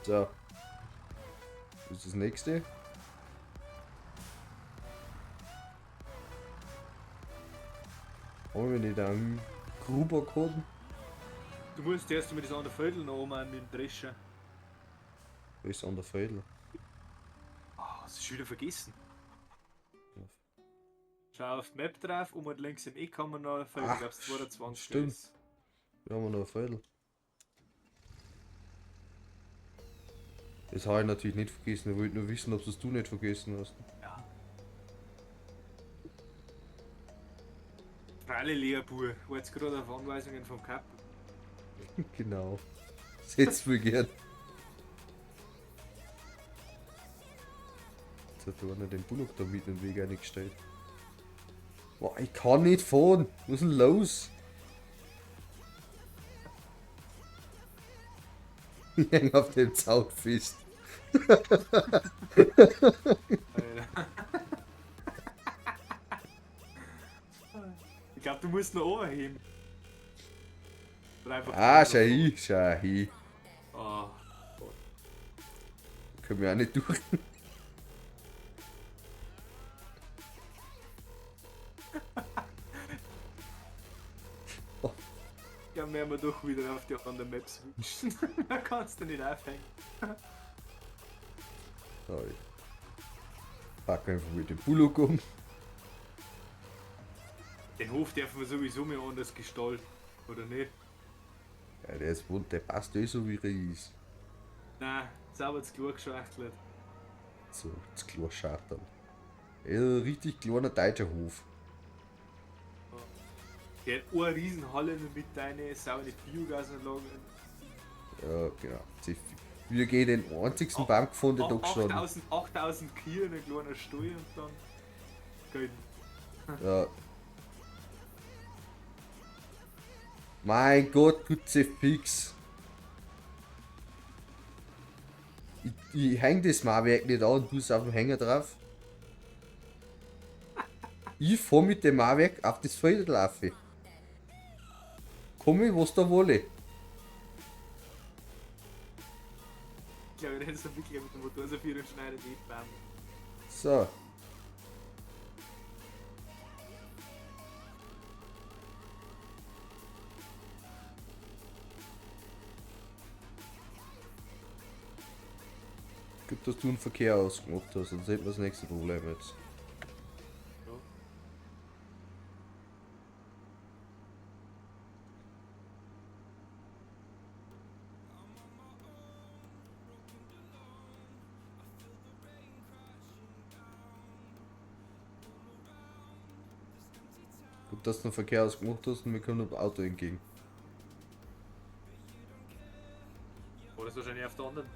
So. Das ist das nächste. Haben wir nicht einen Gruber-Code? Du musst erst mit das andere Viertel noch oben mit dem Drescher. Wo ist an der Fädel? Ah, hast du schon wieder vergessen? Schau auf die Map drauf, und links im Eck haben wir noch ein Feld, ich glaube 22 stimmt. ist. Wir haben noch eine Fädel. Das habe ich natürlich nicht vergessen, ich wollte nur wissen, ob es du nicht vergessen hast. Ja. Freile Lehrbuhr, war jetzt gerade auf Anweisungen vom Kap. Genau. Setzt mir gern. Jetzt hat da einer den Bullock da mit in den Weg eingestellt. Boah, ich kann nicht fahren. Was ist denn los? Ich häng auf dem Zaun fest. Ich glaube, du musst noch overheben. Oder einfach Ah, schau hin, schau hin. Oh. Können wir auch nicht durch. Ja, werden wir doch wieder auf die anderen Maps wünschen. Da kannst du nicht aufhängen. So, ich pack einfach mit dem Bullock um. Den Hof dürfen wir sowieso mehr anders gestalten, oder nicht? Ja, der ist bunt, der passt eh so wie er ist. Nein, sauber zu klar geschachtelt. So, das kleine Schartel. Ja, ein richtig kleiner deutscher Hof. Der hat eine Riesenhalle mit deinen sauren Biogasanlagen. Ja, genau. Wir gehen den einzigsten Baum gefunden, der da gestanden. 8000 Kühe, ein kleiner Stall und dann. Geil. Ja. Mein Gott, Gutze fix. Ich häng das Mauerwerk nicht an und du bist auf dem Hänger drauf. Ich fahr mit dem Mauerwerk auf das Feld laufe. Komm ich, was da wolle. Ich glaube, der ist so wirklich mit dem Motor so viel und schneidet nicht Baum. So. Gut, dass du einen Verkehr ausgemacht hast, sonst hätten wir das nächste Problem jetzt. Ja. Gut, dass du einen Verkehr ausgemacht hast und wir kommen dem Auto entgegen. Oder ist wahrscheinlich auf der anderen.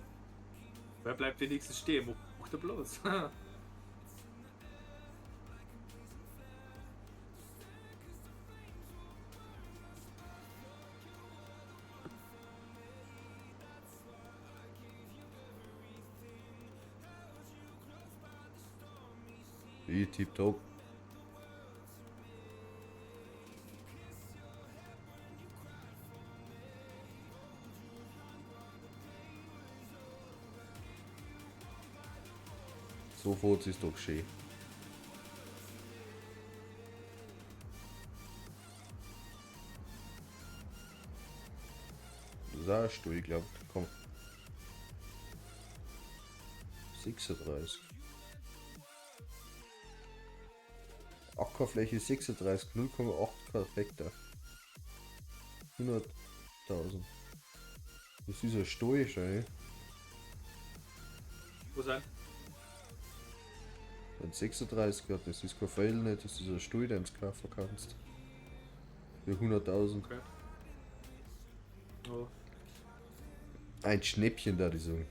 Wer bleibt wenigstens stehen? Macht er bloß. Wie tipptopp. So fährt es doch schön. Das ist auch Stuhl, ich glaube. Komm. 36. Ackerfläche 36, 0,8 Hektar. 100.000. Das ist ein Stall schon, Wo sein? wenn 36 hat, das ist kein Fehl nicht, das ist ein Stall, den du kaufen kannst. Für 100.000. Okay. Oh. Ein Schnäppchen da, die sagen.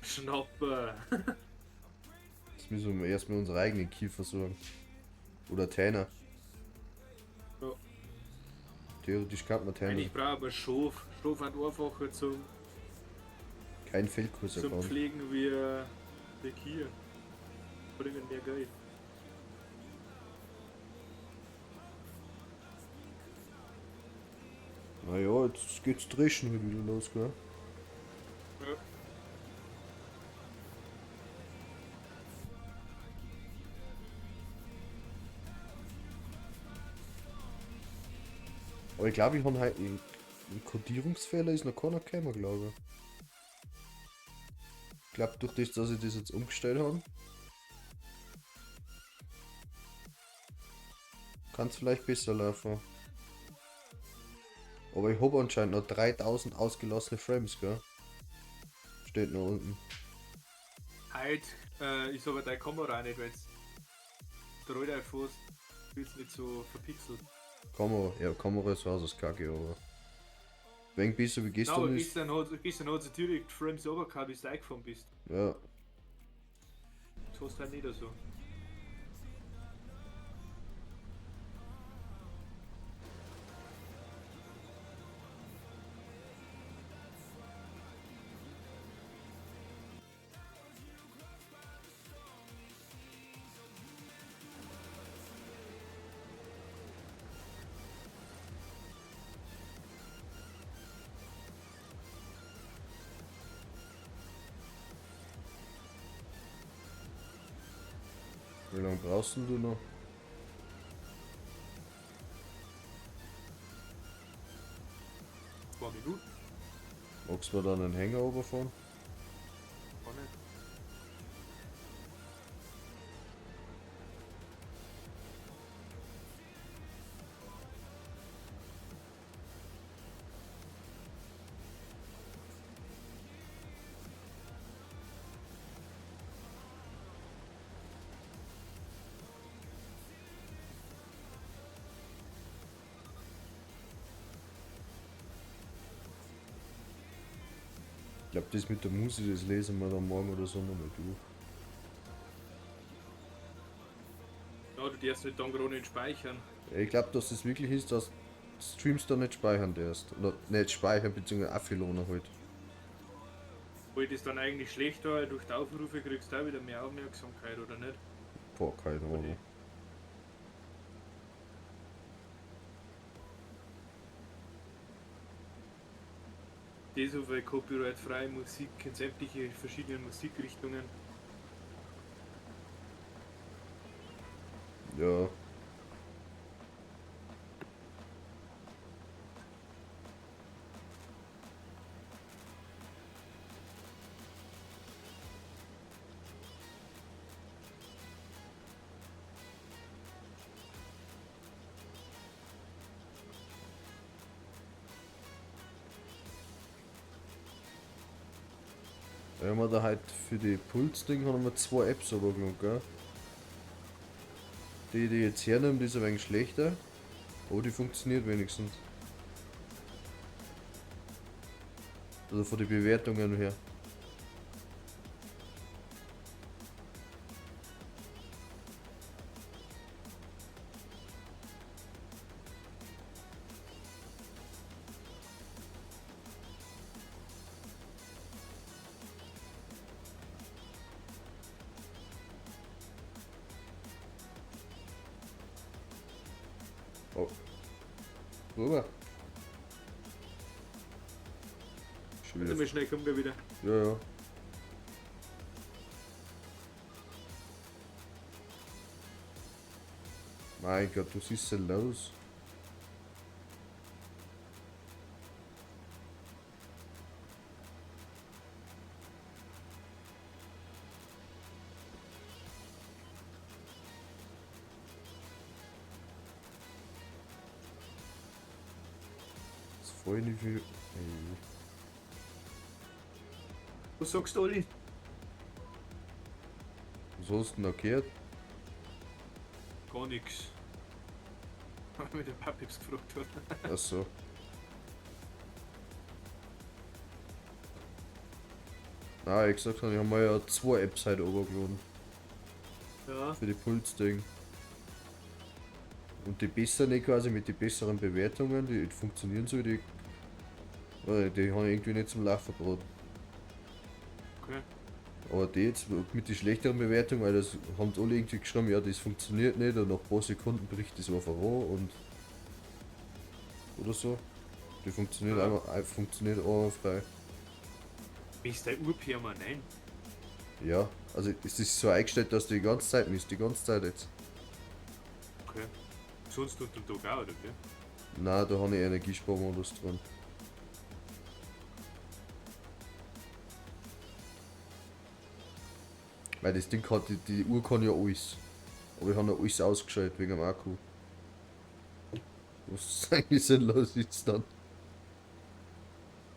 Schnappe. Das müssen wir erstmal unsere eigenen Kiefer versorgen. Oder Täner. Ja. Theoretisch kann man Täner. Eigentlich brauche ich aber Schof. Schof hat einfacher Kein Feldkurs zum erkannt. Pflegen wie der Kier. Bringen mehr Geld. Naja, jetzt geht's dreschen halt wieder los, gell? Ja. Aber ich glaube, ich habe halt einen Kodierungsfehler ist noch keiner gekommen, glaube ich. Ich glaube, durch das, dass ich das jetzt umgestellt habe, kann es vielleicht besser laufen. Aber ich habe anscheinend noch 3000 ausgelassene Frames, gell? Steht noch unten. Halt, ist aber deine Kamera auch nicht, wenn du der Rolle fährst, wird nicht so verpixelt. Kamera ist aus das Kacke, aber. Wenn besser wie Nein, aber gestern ist. gestern hat sie direkt Frames runtergehauen, bis du eingefahren bist. Ja. Das hast du halt nicht so. Wie lange brauchst denn du noch? Ein paar Minuten, Magst du mir dann einen Hänger runterfahren? gar nicht. Ich glaube, das mit der Musik, das lesen wir dann morgen oder so nochmal durch. Ja, du darfst nicht dann gerade nicht speichern. Ich glaube, dass das wirklich ist, dass Streams da nicht speichern darfst. Oder nicht speichern, beziehungsweise Affiloner halt. Weil das dann eigentlich schlechter, durch die Aufrufe kriegst du auch wieder mehr Aufmerksamkeit, oder nicht? Boah, keine Ahnung. Das auf copyright-freie Musik in sämtliche verschiedenen Musikrichtungen. Ja. Wir haben da halt für die Puls-Ding haben wir 2 Apps aber genug, gell? Die jetzt hernehmen, die ist ein wenig schlechter. Aber die funktioniert wenigstens. Also von den Bewertungen her. Oh. Rüber. Schon Warte wieder. mal schnell, kommen wir wieder. Ja, ja. Mein Gott, was ist denn los? Das ist voll nicht viel. Ey. Was sagst du, Oli? Was hast du denn da gehört? Gar nix. Weil mich der Papix gefragt hat. Achso. Na, ich gesagt habe, ich habe mir ja 2 Apps heute runtergeladen. Ja, Für die Puls-Ding. Und die besseren quasi mit den besseren Bewertungen, die funktionieren so, die haben irgendwie nicht zum Laufen gebracht. okay. Aber die jetzt mit den schlechteren Bewertungen, weil das haben die alle irgendwie geschrieben, ja das funktioniert nicht und nach ein paar Sekunden bricht das einfach an und oder so. Die funktioniert Ja. einmal funktioniert frei. Ist der urpermanent? Ja, also es ist so eingestellt, dass du die ganze Zeit misst, die ganze Zeit jetzt. Okay. Sonst unter dem Tag auch, oder wie? Nein, da habe ich Energiesparmodus drin. Weil das Ding hat, die Uhr kann ja alles. Aber ich habe ja alles ausgeschaltet wegen dem Akku. Was eigentlich sinnlos ist dann?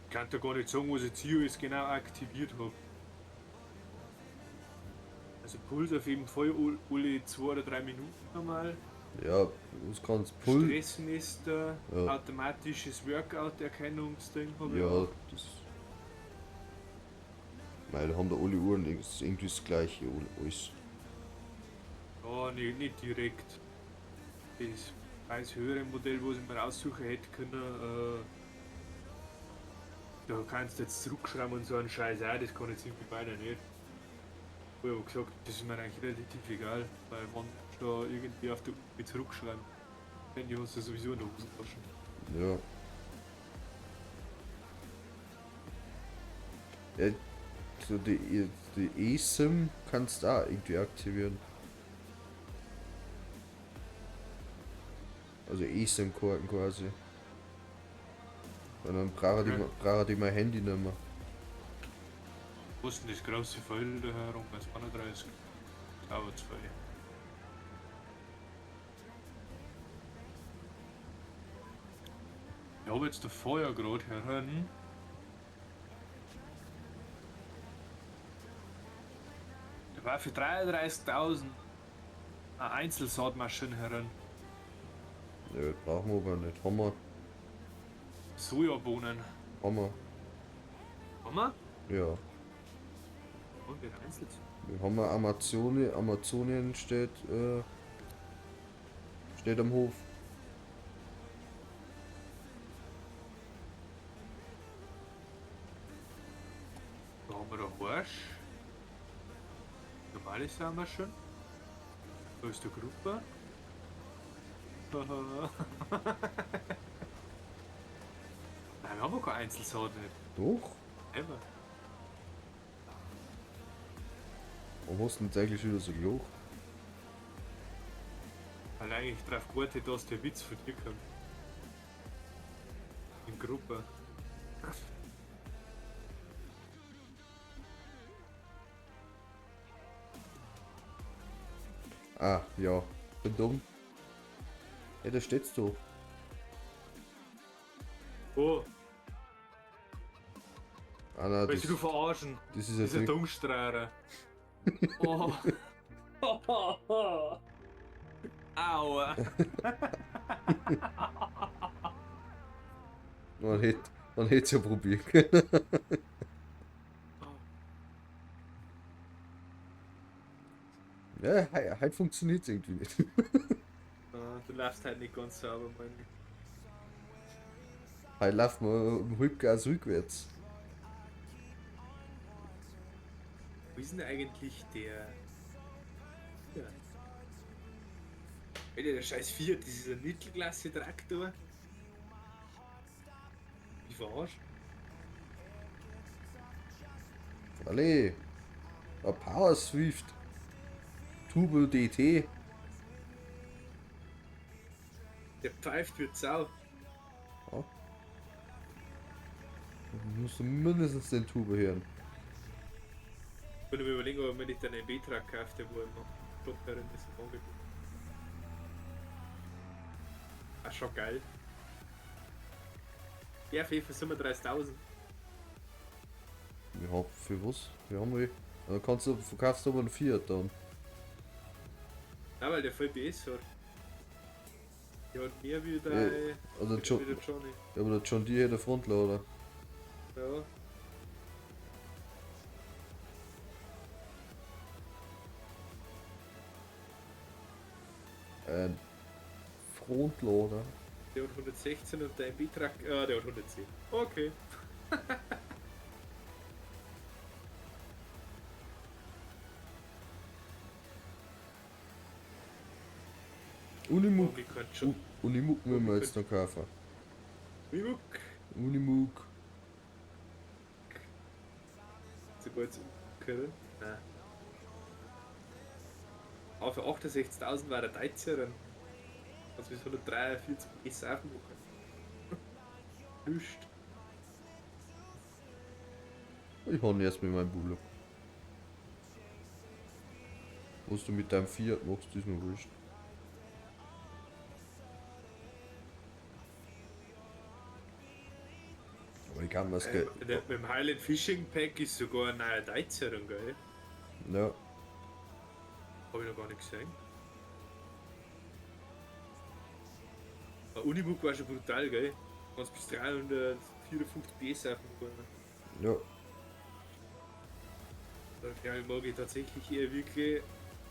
Ich kann dir gar nicht sagen, was ich jetzt hier alles genau aktiviert habe. Also Puls auf jeden Fall alle 2 oder 3 Minuten einmal. Ja, was kannst Pull? Stressmesser, Ja. automatisches Workout-Erkennungsding habe ich Ja, auch. das. Weil haben da alle Uhren irgendwie das gleiche alles. Ja, nicht direkt. Das preis höhere Modell, was ich mir aussuchen hätte können, da kannst du jetzt zurückschreiben und so einen Scheiß auch, das kann jetzt irgendwie beide nicht. Ich habe gesagt, das ist mir eigentlich relativ egal, weil man da irgendwie auf der Uhr zurückschreiben. Wenn die hast du sowieso in der Hosentasche. Ja. Ja, so die eSIM kannst du auch irgendwie aktivieren. Also eSIM-Karten quasi. Und dann brauche ich mein Handy nicht mehr. Wo ist denn das große Feld da herum? Das 31. Dauert es voll. Ich habe jetzt der Feuer gerade heran. Da war für 33.000 eine Einzelsaatmaschine heran. Ja, brauchen wir aber nicht. Haben Sojabohnen. wir. Haben wir? Ja. Und den einzeln. Wir haben Amazonien steht am Hof. Da haben wir den Horsch. Normale sind wir schon. Da ist die Gruppe. Nein, wir haben ja keine Einzelsaat nicht. Doch? Ever. Warum hast du denn jetzt eigentlich wieder so gelocht? Weil eigentlich drauf gewartet, dass der Witz von dir kommt. In Gruppe. Ah, ja. Bin dumm. Ja, da steht's doch. Oh, Ah nein, Willst du verarschen? das ist jetzt Dieser nicht. Dummstrahler. Oh. Aua. Man hätte es ja probieren können. Ja, heute funktioniert es irgendwie nicht. Du läufst halt nicht ganz sauber, Mann. Heute läuft man im Halbgas rückwärts. Wo ist denn eigentlich der. Ja. Alter, der scheiß Fiat, das ist ein Mittelklasse-Traktor. Ich verarscht. Alle. Ein Power Swift. Turbo DT. Der pfeift wie Sau. Ja. Du musst mindestens den Turbo hören. Ich kann mir überlegen, ob man nicht einen B-Truck kauft, der wo immer Stopperin ist im Angebot. Ah, schon geil. Ja, für 37.000. Ja, für was? Wir haben wir. Dann verkaufst du aber einen Fiat dann. Nein, weil der voll PS hat. Der hat mehr wie der, Also wie John, der Johnny. ja, aber der John Deere hat einen Frontlader. Ja. Ein Frontlader. Der hat 116 und der B-Truck, der hat 110. Okay. Unimog. Oh, ich kann schon. Unimog müssen wir jetzt noch kaufen. Mimuk. Unimog. Sogar jetzt können. Nein. Aber für 68.000 war der Deutscherin. Also bis 143 besser aufmachen. Nicht. Ich habe erst mit meinem Bullock. Was du mit deinem Fiat machst, ist mir wurscht. Aber ich kann mir das Geld. Mit dem Highland Fishing Pack ist sogar ein neuer Deutscherin, gell? Ja, Hab ich noch gar nicht gesehen. Der Unimog war schon brutal, gell? Kannst bis 354 PS aufmachen. ja. Da mag ich tatsächlich eher wirklich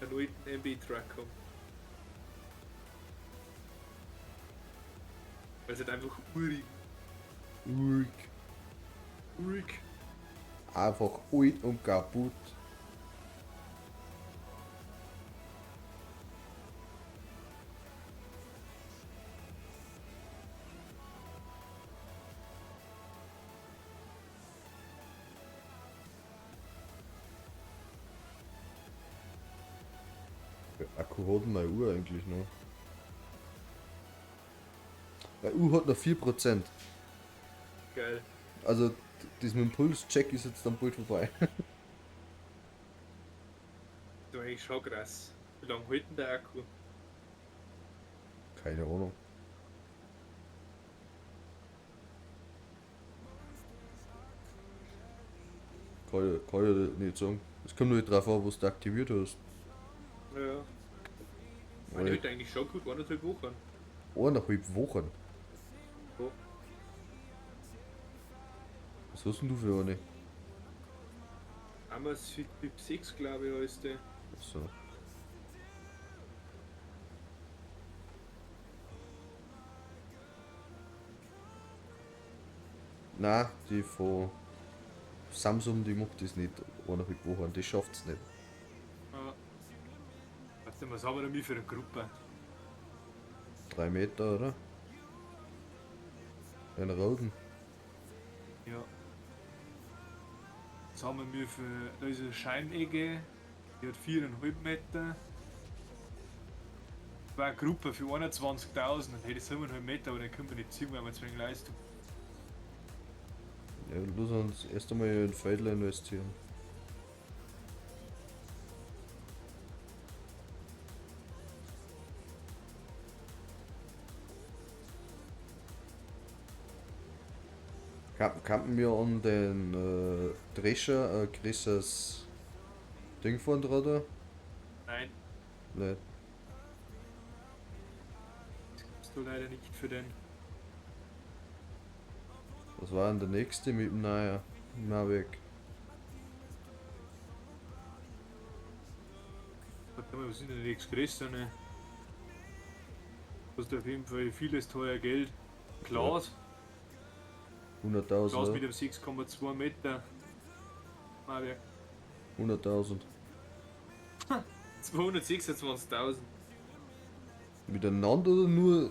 einen alten MB-Truck haben. Weil es halt einfach urig. Ruhig. Einfach alt und kaputt. Der Akku hat denn meine Uhr eigentlich noch? Meine Uhr hat noch 4%. Geil. Also das mit dem Pulscheck ist jetzt dann bald vorbei. Das ist eigentlich schon krass. Wie lange hält denn der Akku? Keine Ahnung. Kann ich nicht sagen. Es kommt nur drauf an, was du aktiviert hast. Ja. Weil Man hält eigentlich schon gut 1,5 Wochen. 1,5 Wochen. Ja. Was hast denn du für eine? Amazfit BIP 6, glaube ich, heißt der. So. Nein, die von Samsung, die macht das nicht 1,5 Wochen, die schafft es nicht. Ja. Weißt du, was haben wir denn für eine Gruppe? 3 Meter, oder? Ein Roten. Ja. Jetzt haben wir für, da ist eine Scheinegge, die hat 4,5 Meter. Das war eine Gruppe für 21.000, dann hätte ich 7,5 Meter, aber den können wir nicht ziehen, weil wir zu wenig Leistung. Ja, lass uns erst einmal in Feldler investieren. Kann wir an den Drescher ein größeres Ding fahren oder? Nein, Nicht. das gibst du leider nicht für den. Was war denn der nächste mit dem Neuer? Mavic. Warte mal, was sind denn die Express? Ne? Kostet auf jeden Fall vieles teuer Geld. Glas. Glas 100.000, mit oder? einem 6,2 Meter. Mauerwerk. 100.000. 226.000. Miteinander oder nur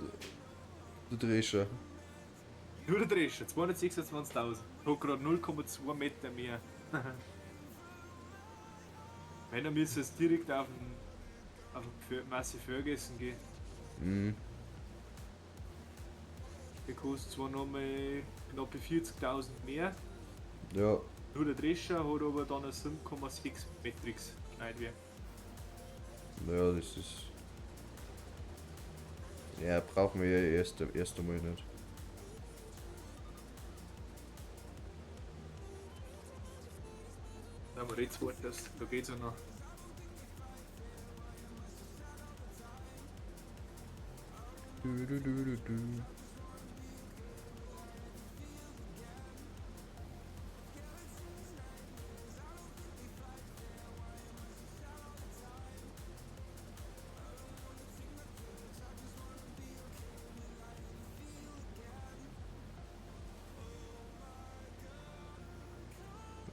der Drescher? Nur der Drescher, 226.000. Hat gerade 0,2 Meter mehr. Wenn er müsste es direkt auf den Massive Ferguson gehen. Mhm. Der kostet zwar nochmal knappe 40.000 mehr. Ja, Nur der Drescher hat aber dann ein 7,6 Metrix Schneidwerk. ja, das ist. Ja, brauchen wir ja erst einmal nicht. Da haben wir jetzt wartest, da geht's ja noch. Du, du, du, du, du.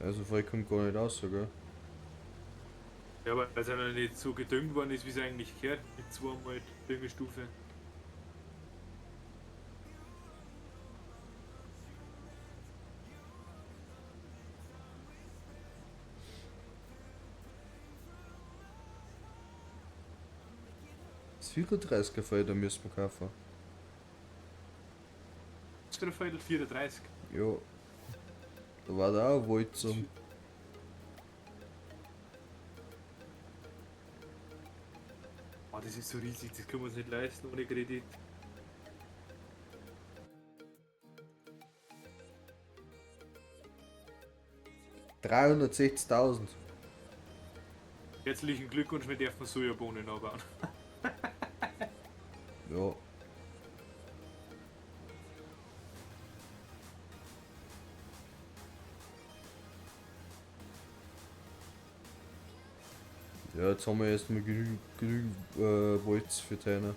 Also vielleicht kommt gar nicht raus sogar. Ja, aber weil es ja noch nicht so gedüngt worden ist, wie es eigentlich gehört, mit zweimal Düngestufe. Das 34er Felder müssen wir kaufen. Das ist Viertel 34. Ja. Da war da auch Wald zum. Ah, das ist so riesig, das können wir uns nicht leisten ohne Kredit. $360.000. Herzlichen Glückwunsch, wir dürfen Sojabohnen anbauen. Ja. Ja, jetzt haben wir erstmal genügend Holz für Täne.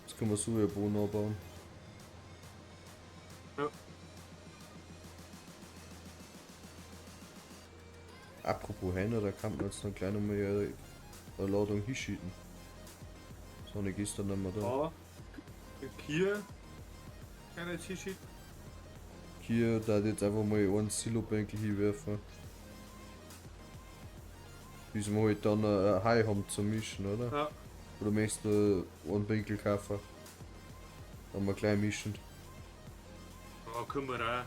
Jetzt können wir Sojabohnen anbauen. Ja. Apropos Hähner, da kann man jetzt noch gleich nochmal eine Ladung hinschieten. Sonne ist dann nicht mehr da. Aber hier kann ich jetzt hier schicken. Hier, da jetzt einfach mal einen Silobänkel hinwerfen. Bis wir halt dann ein Hai haben zum Mischen, oder? Ja, Oder möchtest du einen Bänkel kaufen? Dann mal gleich mischen. ja können wir auch.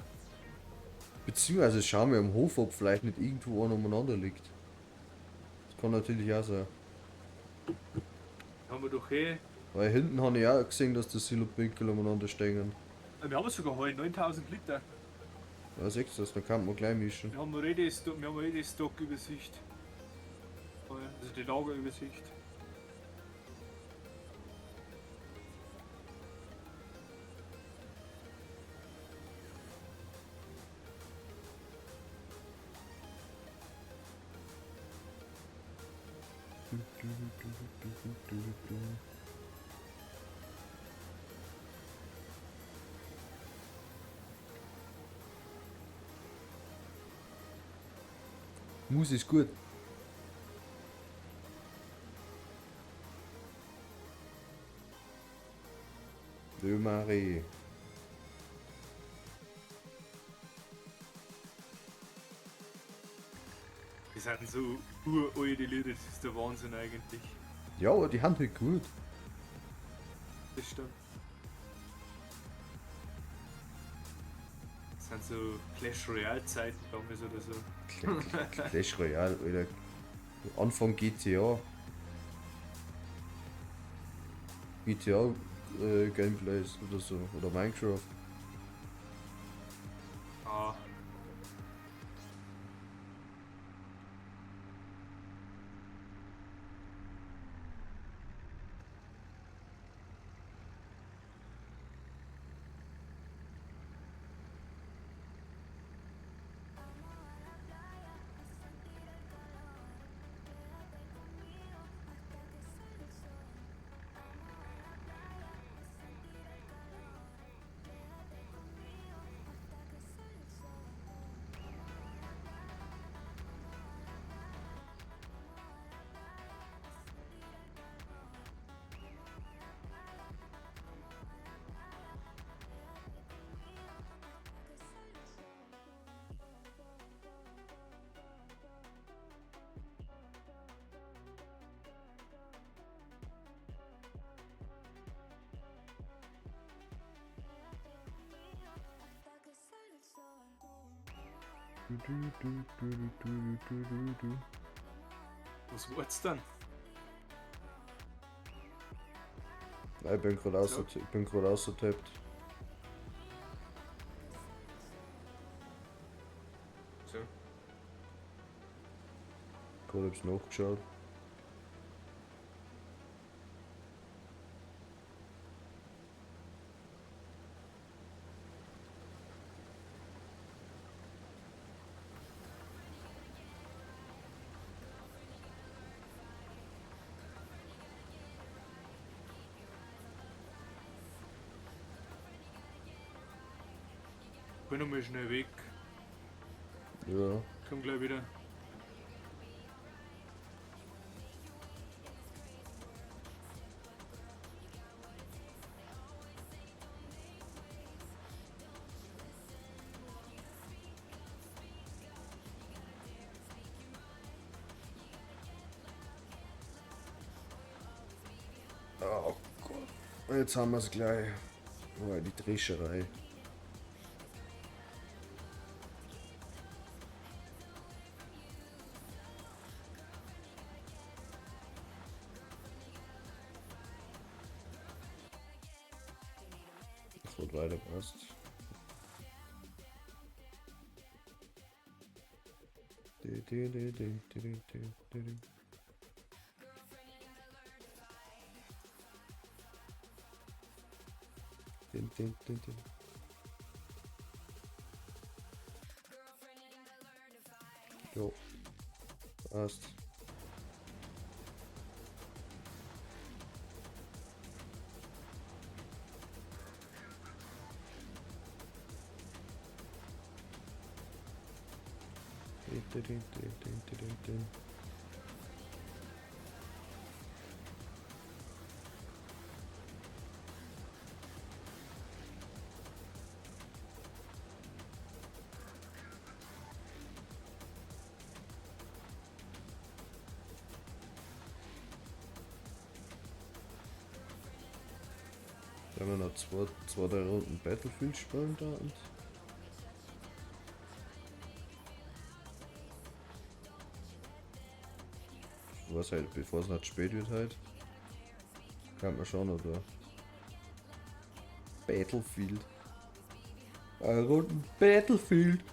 Beziehungsweise schauen wir am Hof, ob vielleicht nicht irgendwo einer umeinander liegt. Das kann natürlich auch sein. Haben wir doch eh. Weil hinten habe ich auch gesehen, dass die Silobänkel umeinander stehen. Wir haben sogar heute 9000 Liter. Ja, siehst du das, dann kann man gleich mischen. Wir haben die Stockübersicht. Also die Lagerübersicht. Mus ist gut. Le Marais. Die sind so uralte Lieder, das ist der Wahnsinn eigentlich. Ja, aber die haben halt gut. Das stimmt. Das sind so Clash Royale Zeiten damals oder so. Clash Royale, Alter. Anfang GTA. GTA Gameplays oder so. Oder Minecraft. Was war's dann? Nein, ich bin gerade So. ausgetappt. So. Gerade hab's nachgeschaut. Bin nochmal schnell weg. Ja. Komm gleich wieder. Oh Gott. Jetzt haben wir es gleich. Oh, die Drescherei. Das wird weiter passt. Jo, passt. Wenn wir noch zwei, drei Runden Battlefield spielen da und was halt, bevor es nicht spät wird halt, kann man schon noch da. Battlefield. Eine Runden Battlefield.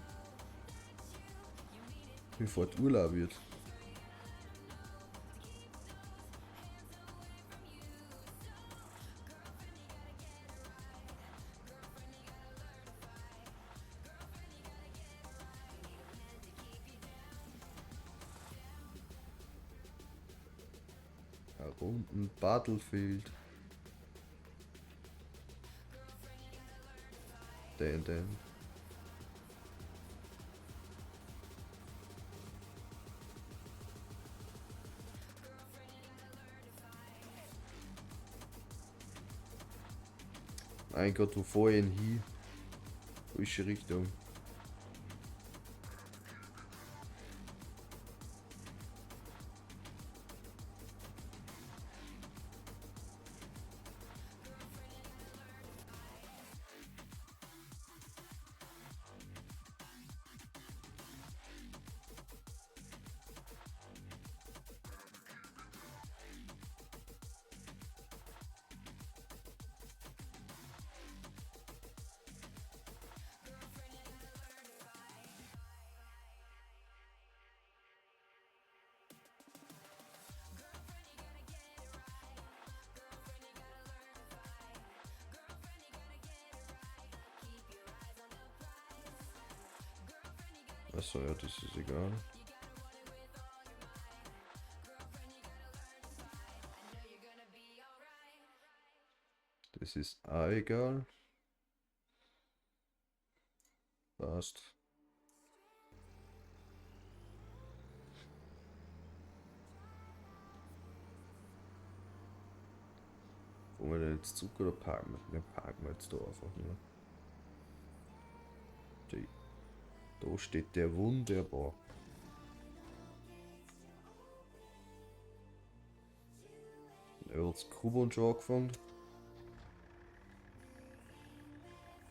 Bevor es Urlaub wird. Runden Battlefield. Den. Mein Gott, wo fahr ich denn hin? Welche Richtung? Achso, ja, das ist egal. Das ist auch egal. Passt. Wo wir denn jetzt zurück oder parken? Wir parken jetzt da einfach nur. Da steht der wunderbar. Er hat das Kuban schon angefangen.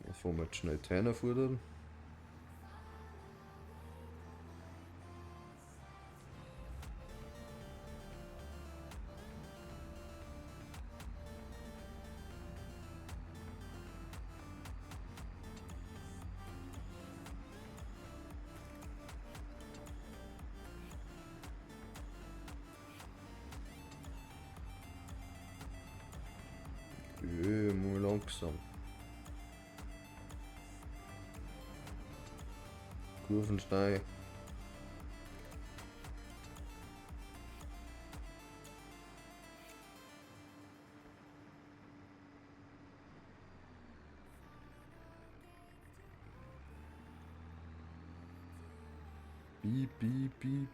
Dann fahren wir jetzt schnell Täner fordern. langsam. Kurven steil. Piep, piep, piep.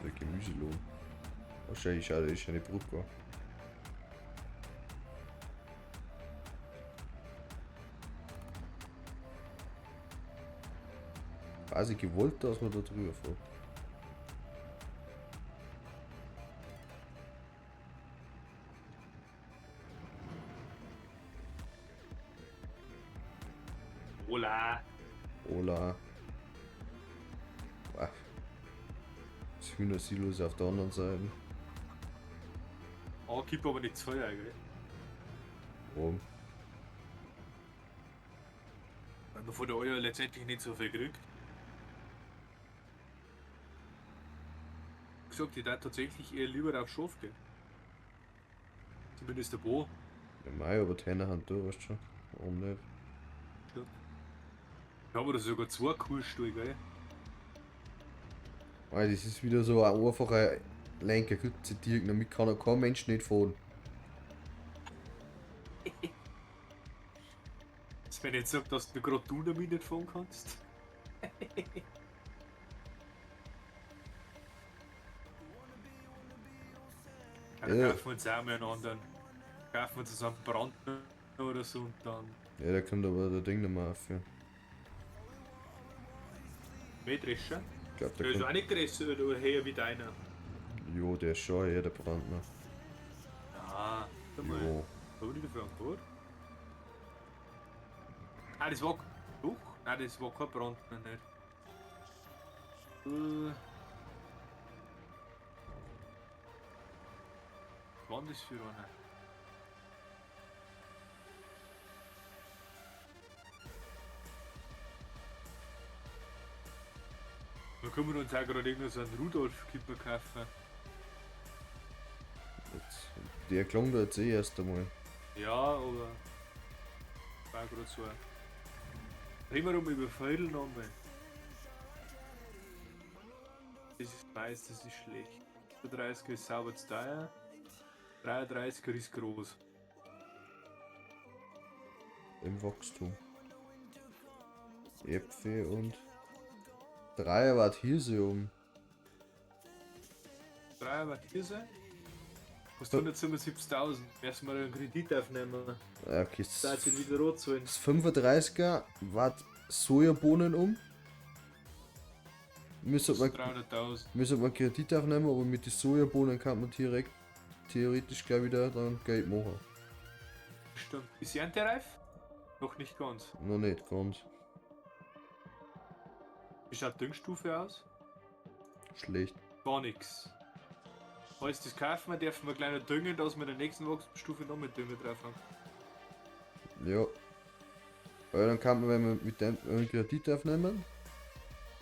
Der Gemüselohn. Wahrscheinlich schade, ist eine Brücke. Quasi gewollt, dass man da drüber fährt. Hola. Ola. Ah. Das Hühnersilo ist auf der anderen Seite. Oh, gib aber nicht zu Feuer, gell? Warum? Weil man von der Eier letztendlich nicht so viel kriegt. Ich gesagt, ich darf tatsächlich eher lieber auf Schaf gehen. Zumindest der Bo. Ja, mei, aber die Hände haben da, weißt du schon. Warum nicht? Ich habe da sogar 2 Kuhstall, gell? Mei, das ist wieder so ein einfacher Lenker, gut zitiert, damit kann kein Mensch nicht fahren. Jetzt, wenn ich jetzt sage, dass du gerade du damit nicht fahren kannst. Dann Ja. kaufen wir uns auch mal einen anderen. Kaufen wir uns so einen Brandner oder so und dann Ja, da kommt aber der Ding nicht mehr aufführen. Mähdrescher. Ich glaube, Der der ist auch kommt. nicht größer oder höher wie deiner. Jo, der ist schon eher der Brandner. Ah, schau mal. Jo. Wo die dafür an Bord? Ah, das war. Doch? Nein, das war kein Brandner nicht. Was war denn das für einer? Wir können uns auch gerade irgendwo so einen Rudolf-Kipper kaufen. Jetzt, der klang da jetzt eh erst einmal. Ja, aber. War gerade so. Reden wir um über Feudel nochmal. Das ist weiß, das ist schlecht. 30 ist sauber zu teuer. 33 ist groß. Im Wachstum. Äpfel und 3 Watt Hirse um. 3 Watt Hirse. Kostet 177.000. Erstmal einen Kredit aufnehmen. Ja, okay, Da sind wieder rot zahlen. das 35er Watt Sojabohnen um. Müssen wir 300.000. Kredit aufnehmen, aber mit den Sojabohnen kann man direkt theoretisch gleich wieder dann Geld machen. Stimmt. Ist sie erntereif? Noch nicht ganz. Noch nicht ganz Wie schaut die Düngstufe aus? schlecht. Gar nichts. Falls das kaufen wir, dürfen wir gleich noch düngen, dass wir in der nächsten Wachstumsstufe noch mit Dünger drauf haben. Ja. Weil dann kann man, wenn wir mit dem einen Kredit aufnehmen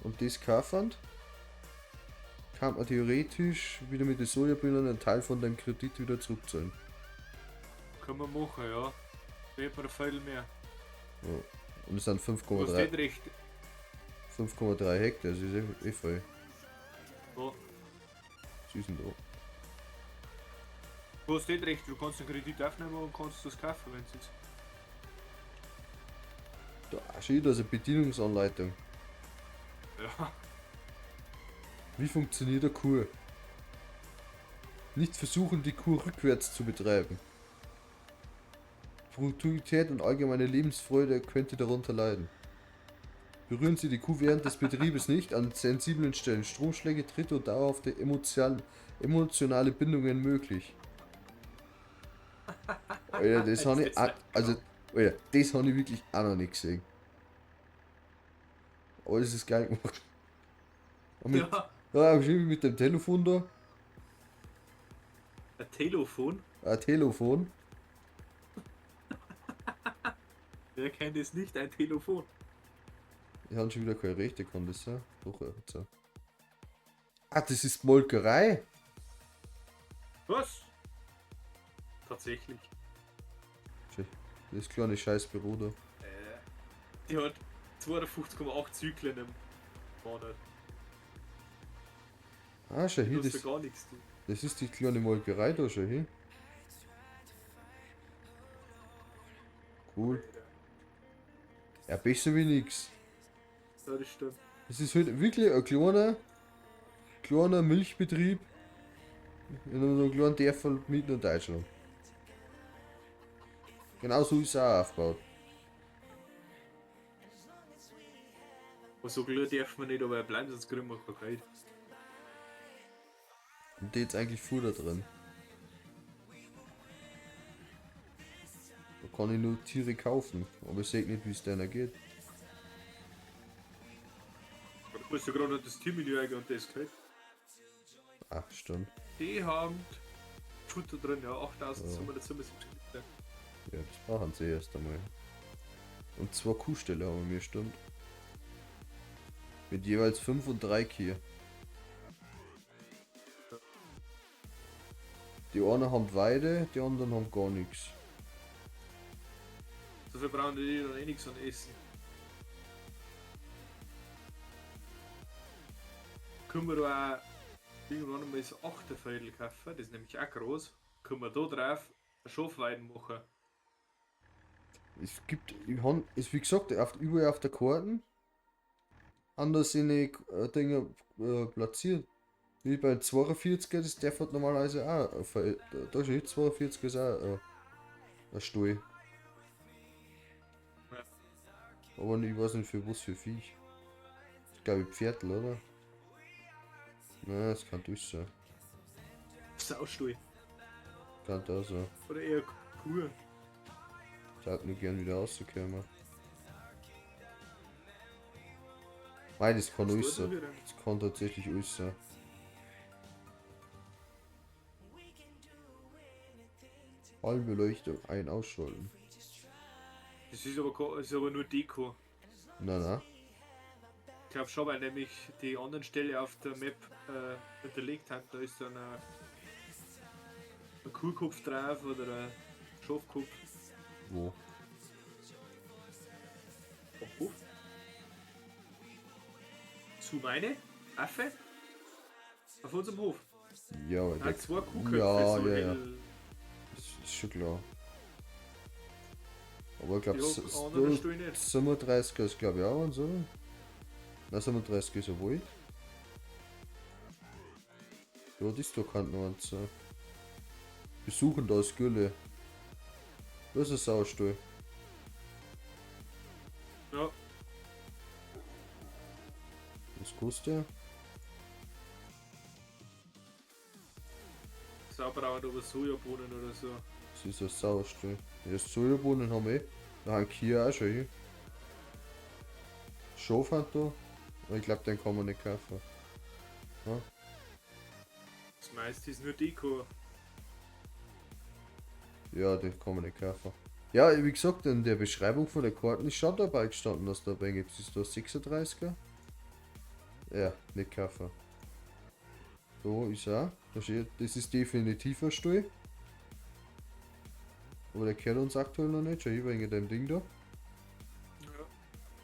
und das kaufen, kann man theoretisch wieder mit den Sojabohnen einen Teil von dem Kredit wieder zurückzahlen. Können wir machen, ja. Da hätten wir ein Viertel mehr. Ja. Und es sind Du hast 5,3 nicht recht. 5,3 Hektar, das ist eh voll. Ja. Süßen da. Du hast nicht recht, du kannst einen Kredit aufnehmen und kannst das kaufen, wenn es jetzt. Da steht also Bedienungsanleitung. Ja. Wie funktioniert eine Kur? Nicht versuchen, die Kur rückwärts zu betreiben. Produktivität und allgemeine Lebensfreude könnte darunter leiden. Berühren Sie die Kuh während des Betriebes nicht an sensiblen Stellen. Stromschläge, Tritte und dauerhafte emotionale Bindungen möglich. Alter, das habe ich, also, Alter, das habe ich wirklich auch noch nicht gesehen. Aber das ist geil gemacht. Und mit, Ja. ja, geschrieben mit dem Telefon da. Ein Telefon? Ein Telefon. Wer kennt es nicht, ein Telefon? Ich habe schon wieder keine Rechte, kann das sein? Doch, jetzt. Ah, das ist Molkerei. Was? Tatsächlich. Das kleine Scheißbüro da. Die hat 52,8 Zyklen im Monat. Ah, schau Die hier, nutzt das, da gar nichts. Du. das ist die kleine Molkerei da, schau hier. Cool. Ja, besser wie nix. Ja, das stimmt. Das ist halt wirklich ein kleiner Milchbetrieb in einem kleinen Dörfel mitten in Deutschland. Genau so ist es auch aufgebaut. Und so klar darf man nicht dabei bleiben, sonst kriegen wir kein Geld. Und da jetzt eigentlich Futter drin. Da kann ich nur Tiere kaufen, aber ich sehe nicht, wie es deiner geht. Du musst ja gerade noch das Teammenü eingehen und das gehört. Ah, stimmt. Die haben Futter drin, ja, 8777 Liter. Ja, das brauchen sie erst einmal. Und 2 Kuhställe haben wir, stimmt. Mit jeweils 5 und 3 Kühe. Die einen haben Weide, die anderen haben gar nichts. Dafür brauchen die dann eh nichts an Essen. Können wir da auch irgendwann mal so 8 Viertel kaufen, das ist nämlich auch groß. Können wir da drauf eine Schafweiden machen. Es gibt, ist wie gesagt, überall auf der Karten anders in die Dinge platziert. Wie bei 42er, das darf halt normalerweise auch. Da steht 42 ist auch ein Stall. Ja. Aber ich weiß nicht für was für Viech. Ich glaube Pferdl, oder? Nein, das kann durch sein. Saustall. Kann da sein. Oder eher Kuh. Ich hätte nur gern wieder rausgekommen. Nein, das kann alles sein. Das kann tatsächlich alles sein. Allbeleuchtung ein ausschalten. Das ist aber, ist aber nur Deko. Nein, nein. Ich glaube schon, weil nämlich die anderen Stelle auf der Map hinterlegt hat. Da ist dann ein Kuhkopf drauf oder ein Schafkopf. Wo? Hof. Zu meine Affe auf unserem Hof. Ja, aber Hat zwei Kuhköpfe, ja, so ja, ja. hell. Das ist schon klar. Aber ich glaube, Die anderen stehen nicht. 37 ist glaube ich auch eins, oder? Nein, 37 ist ja wohl. Ja, das da kann noch eins sein. Besuchen da Gülle. Das ist ein Saustall. Ja, Was kostet der? Saubrauen oder Sojabohnen oder so. Das ist ein Saustall. Ja, das Sojabohnen haben wir eh. Da haben Kia auch schon hier. Schaf hat da. Aber ich glaube, den kann man nicht kaufen. Ja. Das meiste ist nur Deko. Ja, den kann man nicht kaufen. Ja, wie gesagt, in der Beschreibung von der Karten ist schon dabei gestanden, dass da dabei gibt. Ist da 36er? Ja, nicht kaufen. Da ist er. Da steht, das ist definitiv ein Stuhl. Aber der kennt uns aktuell noch nicht, schon hier wegen dem Ding da. Ja.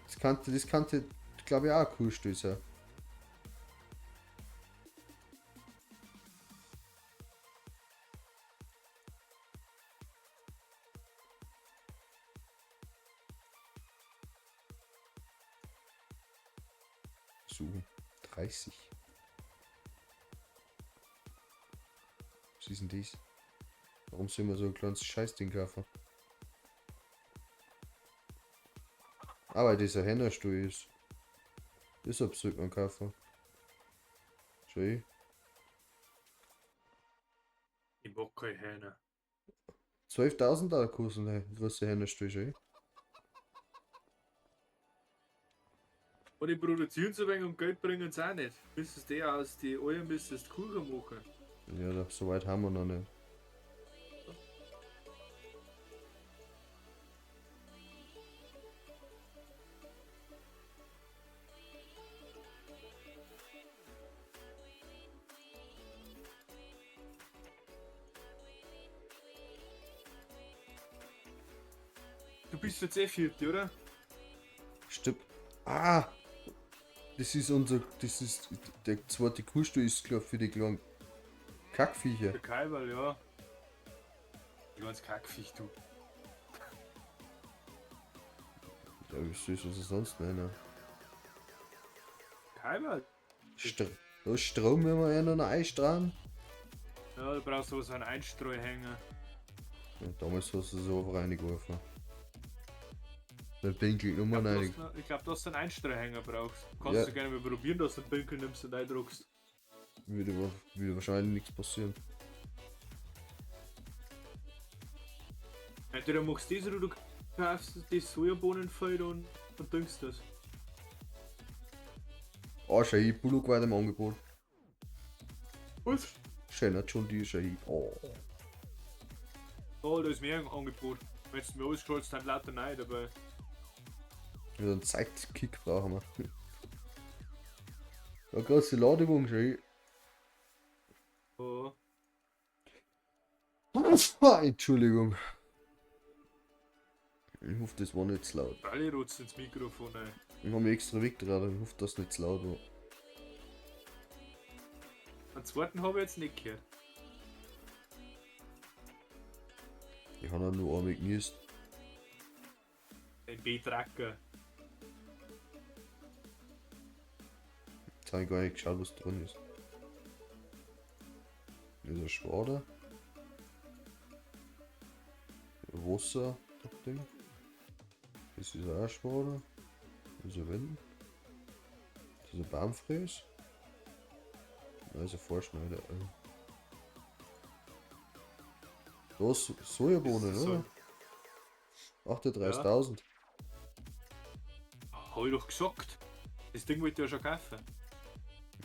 Das kannte, glaube ich, auch ein Kuhstuhl sein. Suchen. 30. Was ist denn das? Warum soll man so ein kleines Scheißding kaufen? Aber dieser Hennerstuhl ist. Deshalb sollte man kaufen. Schau. Ich mag keine Hähner. 12.000 da kosten der große Hennerstuhl schon. Und die produzieren so wenig und Geld bringen sie auch nicht. Müsstest du aus die Eier müsstest Kuchen machen. Ja, so weit haben wir noch nicht. bist jetzt eh Vierte, oder? Stimmt. Ah! Das ist der zweite Kuhstuhl ist klar für die kleinen Kackviecher. Der Kaiberl, ja. Du als Kackviech, du. Ja, wie süß was es sonst nennen. Kaiberl? Da Strom, wenn wir einen einstrahlen. Ja, du brauchst aber so einen Einstreuhänger. Ja, damals hast du so einfach reingeworfen. Dann pinkelt nur mal rein. Ich glaube, dass du einen Einstreuhänger brauchst. Kannst Ja. du gerne mal probieren, dass du einen Pinkel nimmst und eindruckst. Würde wahrscheinlich nichts passieren. Entweder machst du das oder du kaufst die Sojabohnenfeld und düngst das. Ah, Shahid Bullock war im Angebot. Was? Schöner John Deere Shahid. Oh. Oh, da ist mehr im Angebot. Wenn du mir alles scrollst, dann lauter nein dabei. Ja, einen Zeitkick brauchen wir. Ja, große Ladewung Shahid. Oh. Entschuldigung. Ich hoffe, das war nicht zu laut. Alle rutschen ins Mikrofon ein. Ich habe mich extra weggetragen. Ich hoffe, dass es nicht zu laut war. Den zweiten habe ich jetzt nicht gehört. Ich habe nur einmal genießt. Den B-Tracker. Jetzt habe ich gar nicht geschaut, was drin ist. Das ist ein Schwader. Wasser. Das Ding. Das ist auch ein Schwader. Das ist ein Wind. Das ist ein Baumfräs. Das ist ein Vorschneider. Das Sojabohnen, So. oder? 38.000. Hab ich doch gesagt. Das Ding wollte ich ja schon kaufen.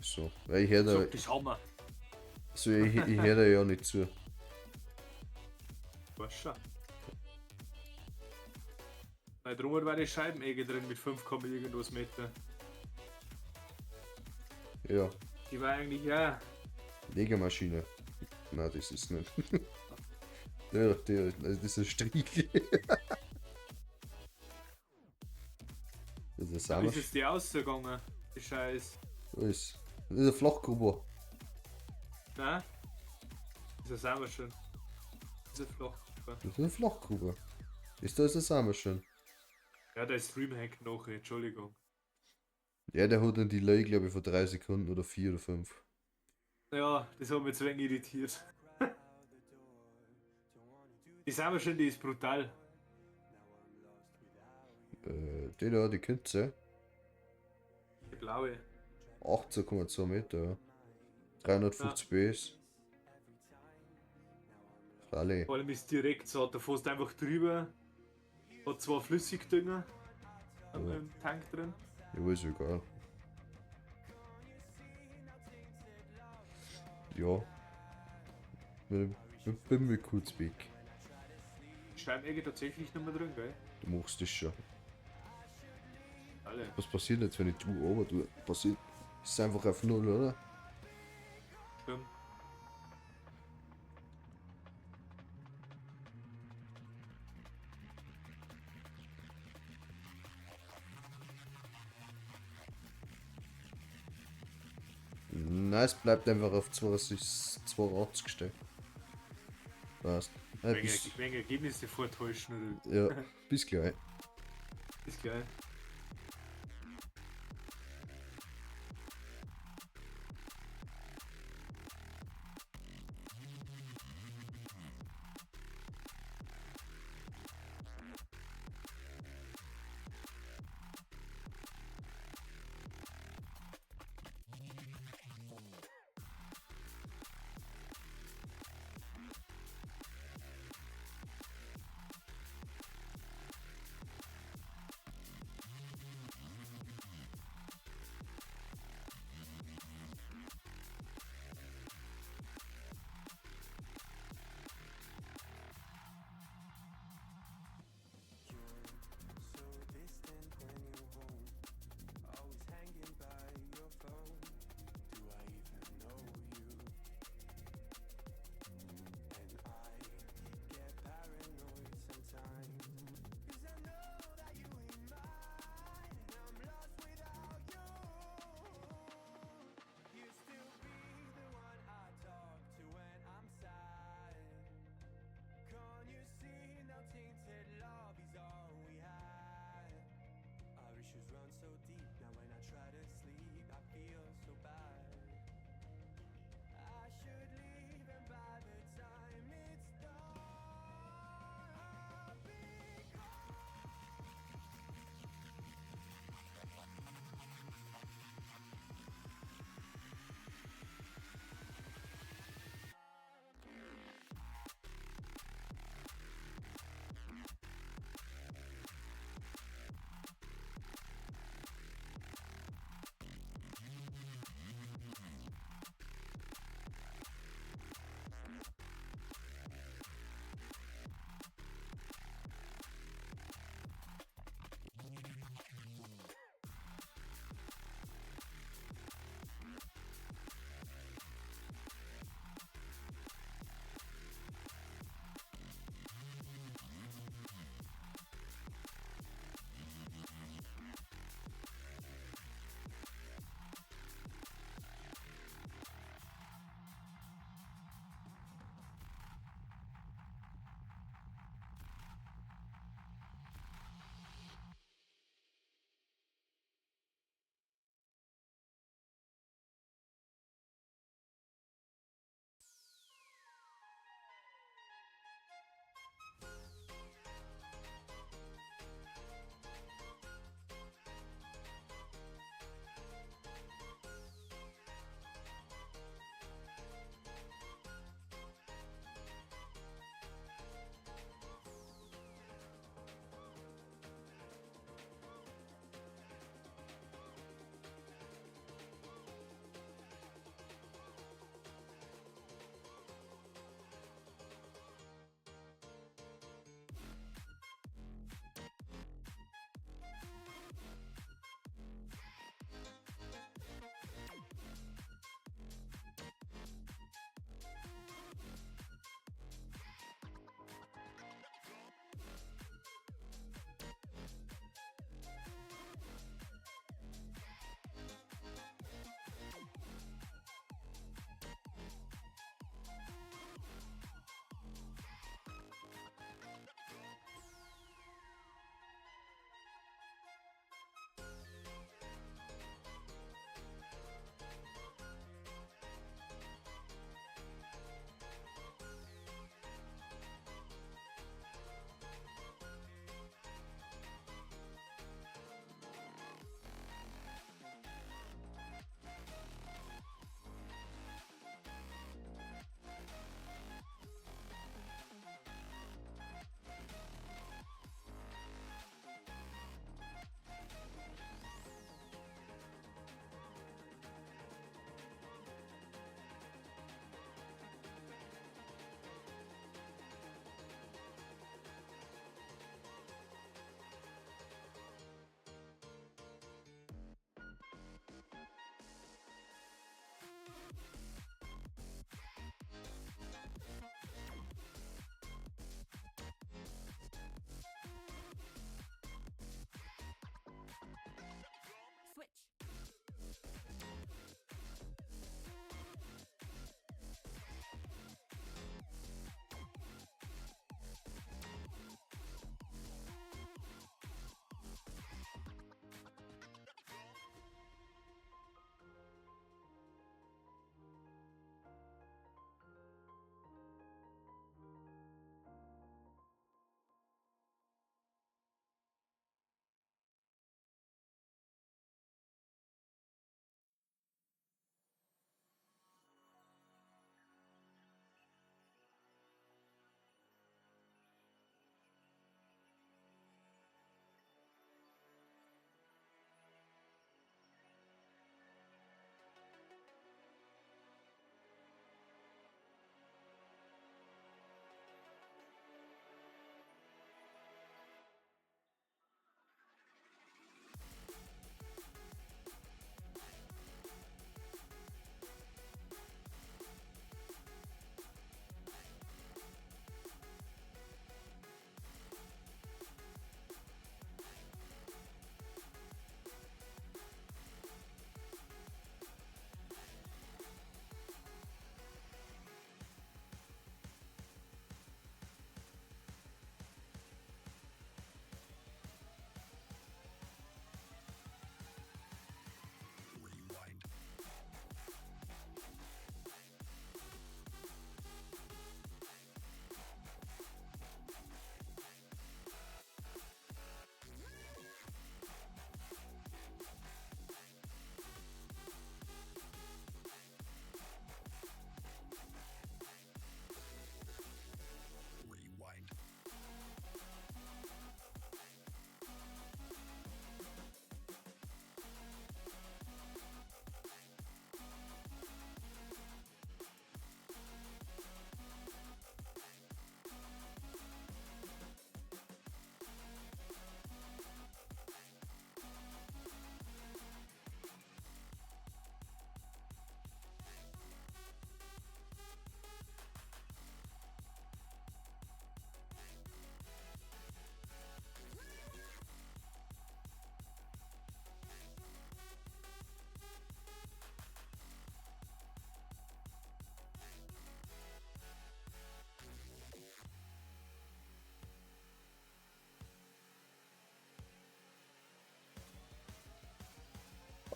So. Weil ich hätte. Sag, das haben wir. So, ich hätte ja nicht zu. Weißt schon. Weil drum war die Scheibenegge drin mit 5, irgendwas Meter. Ja. Die war eigentlich ja. Legermaschine. Nein, das ist nicht. Das ist ein Striegel. Das ist Wie ein ist jetzt die ausgegangen? Die Scheiß. Das ist ein Flachgruber. Nein? Das haben wir schon. Diese Flachgruppe. Das ist ein Flachgruber. Da ist das auch schon. Ja, der Stream hängt noch, Entschuldigung. Ja, der hat dann die Delay, glaube ich, von 3 Sekunden oder 4 oder 5. Ja, das hat mich zu wenig irritiert. Die sind wir schon, die ist brutal. Die da, die Künze. Die blaue. 18,2 Meter, ja. 350 PS. Freilich. Vor allem ist direkt so, da fährst du einfach drüber. Hat 2 Flüssigdünger im Tank drin. Ja, ist egal. Ja. Ich bin mir kurz weg. Die Scheibenegge tatsächlich nicht mehr drin, gell? Du machst das schon. Alle. Was passiert jetzt, wenn ich tu aber du passiert? Ist einfach auf Null, oder? Stimmt. Nein, es bleibt einfach auf 82 gestellt. Passt. Wegen Ergebnisse vortäuschen oder. Ja, bis gleich. Ist geil.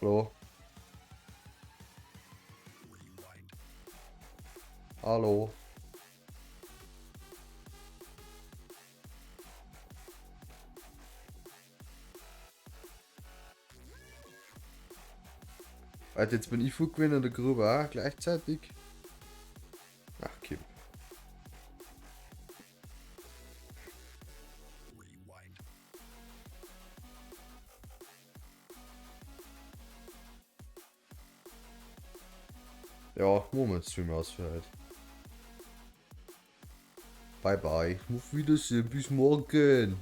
Hallo. Hallo. Alter, jetzt bin ich vorgewinnen in der Grube auch gleichzeitig. Ach, Kim. Ja, Moment, Stream aus für heute. Bye bye. Auf Wiedersehen, bis morgen.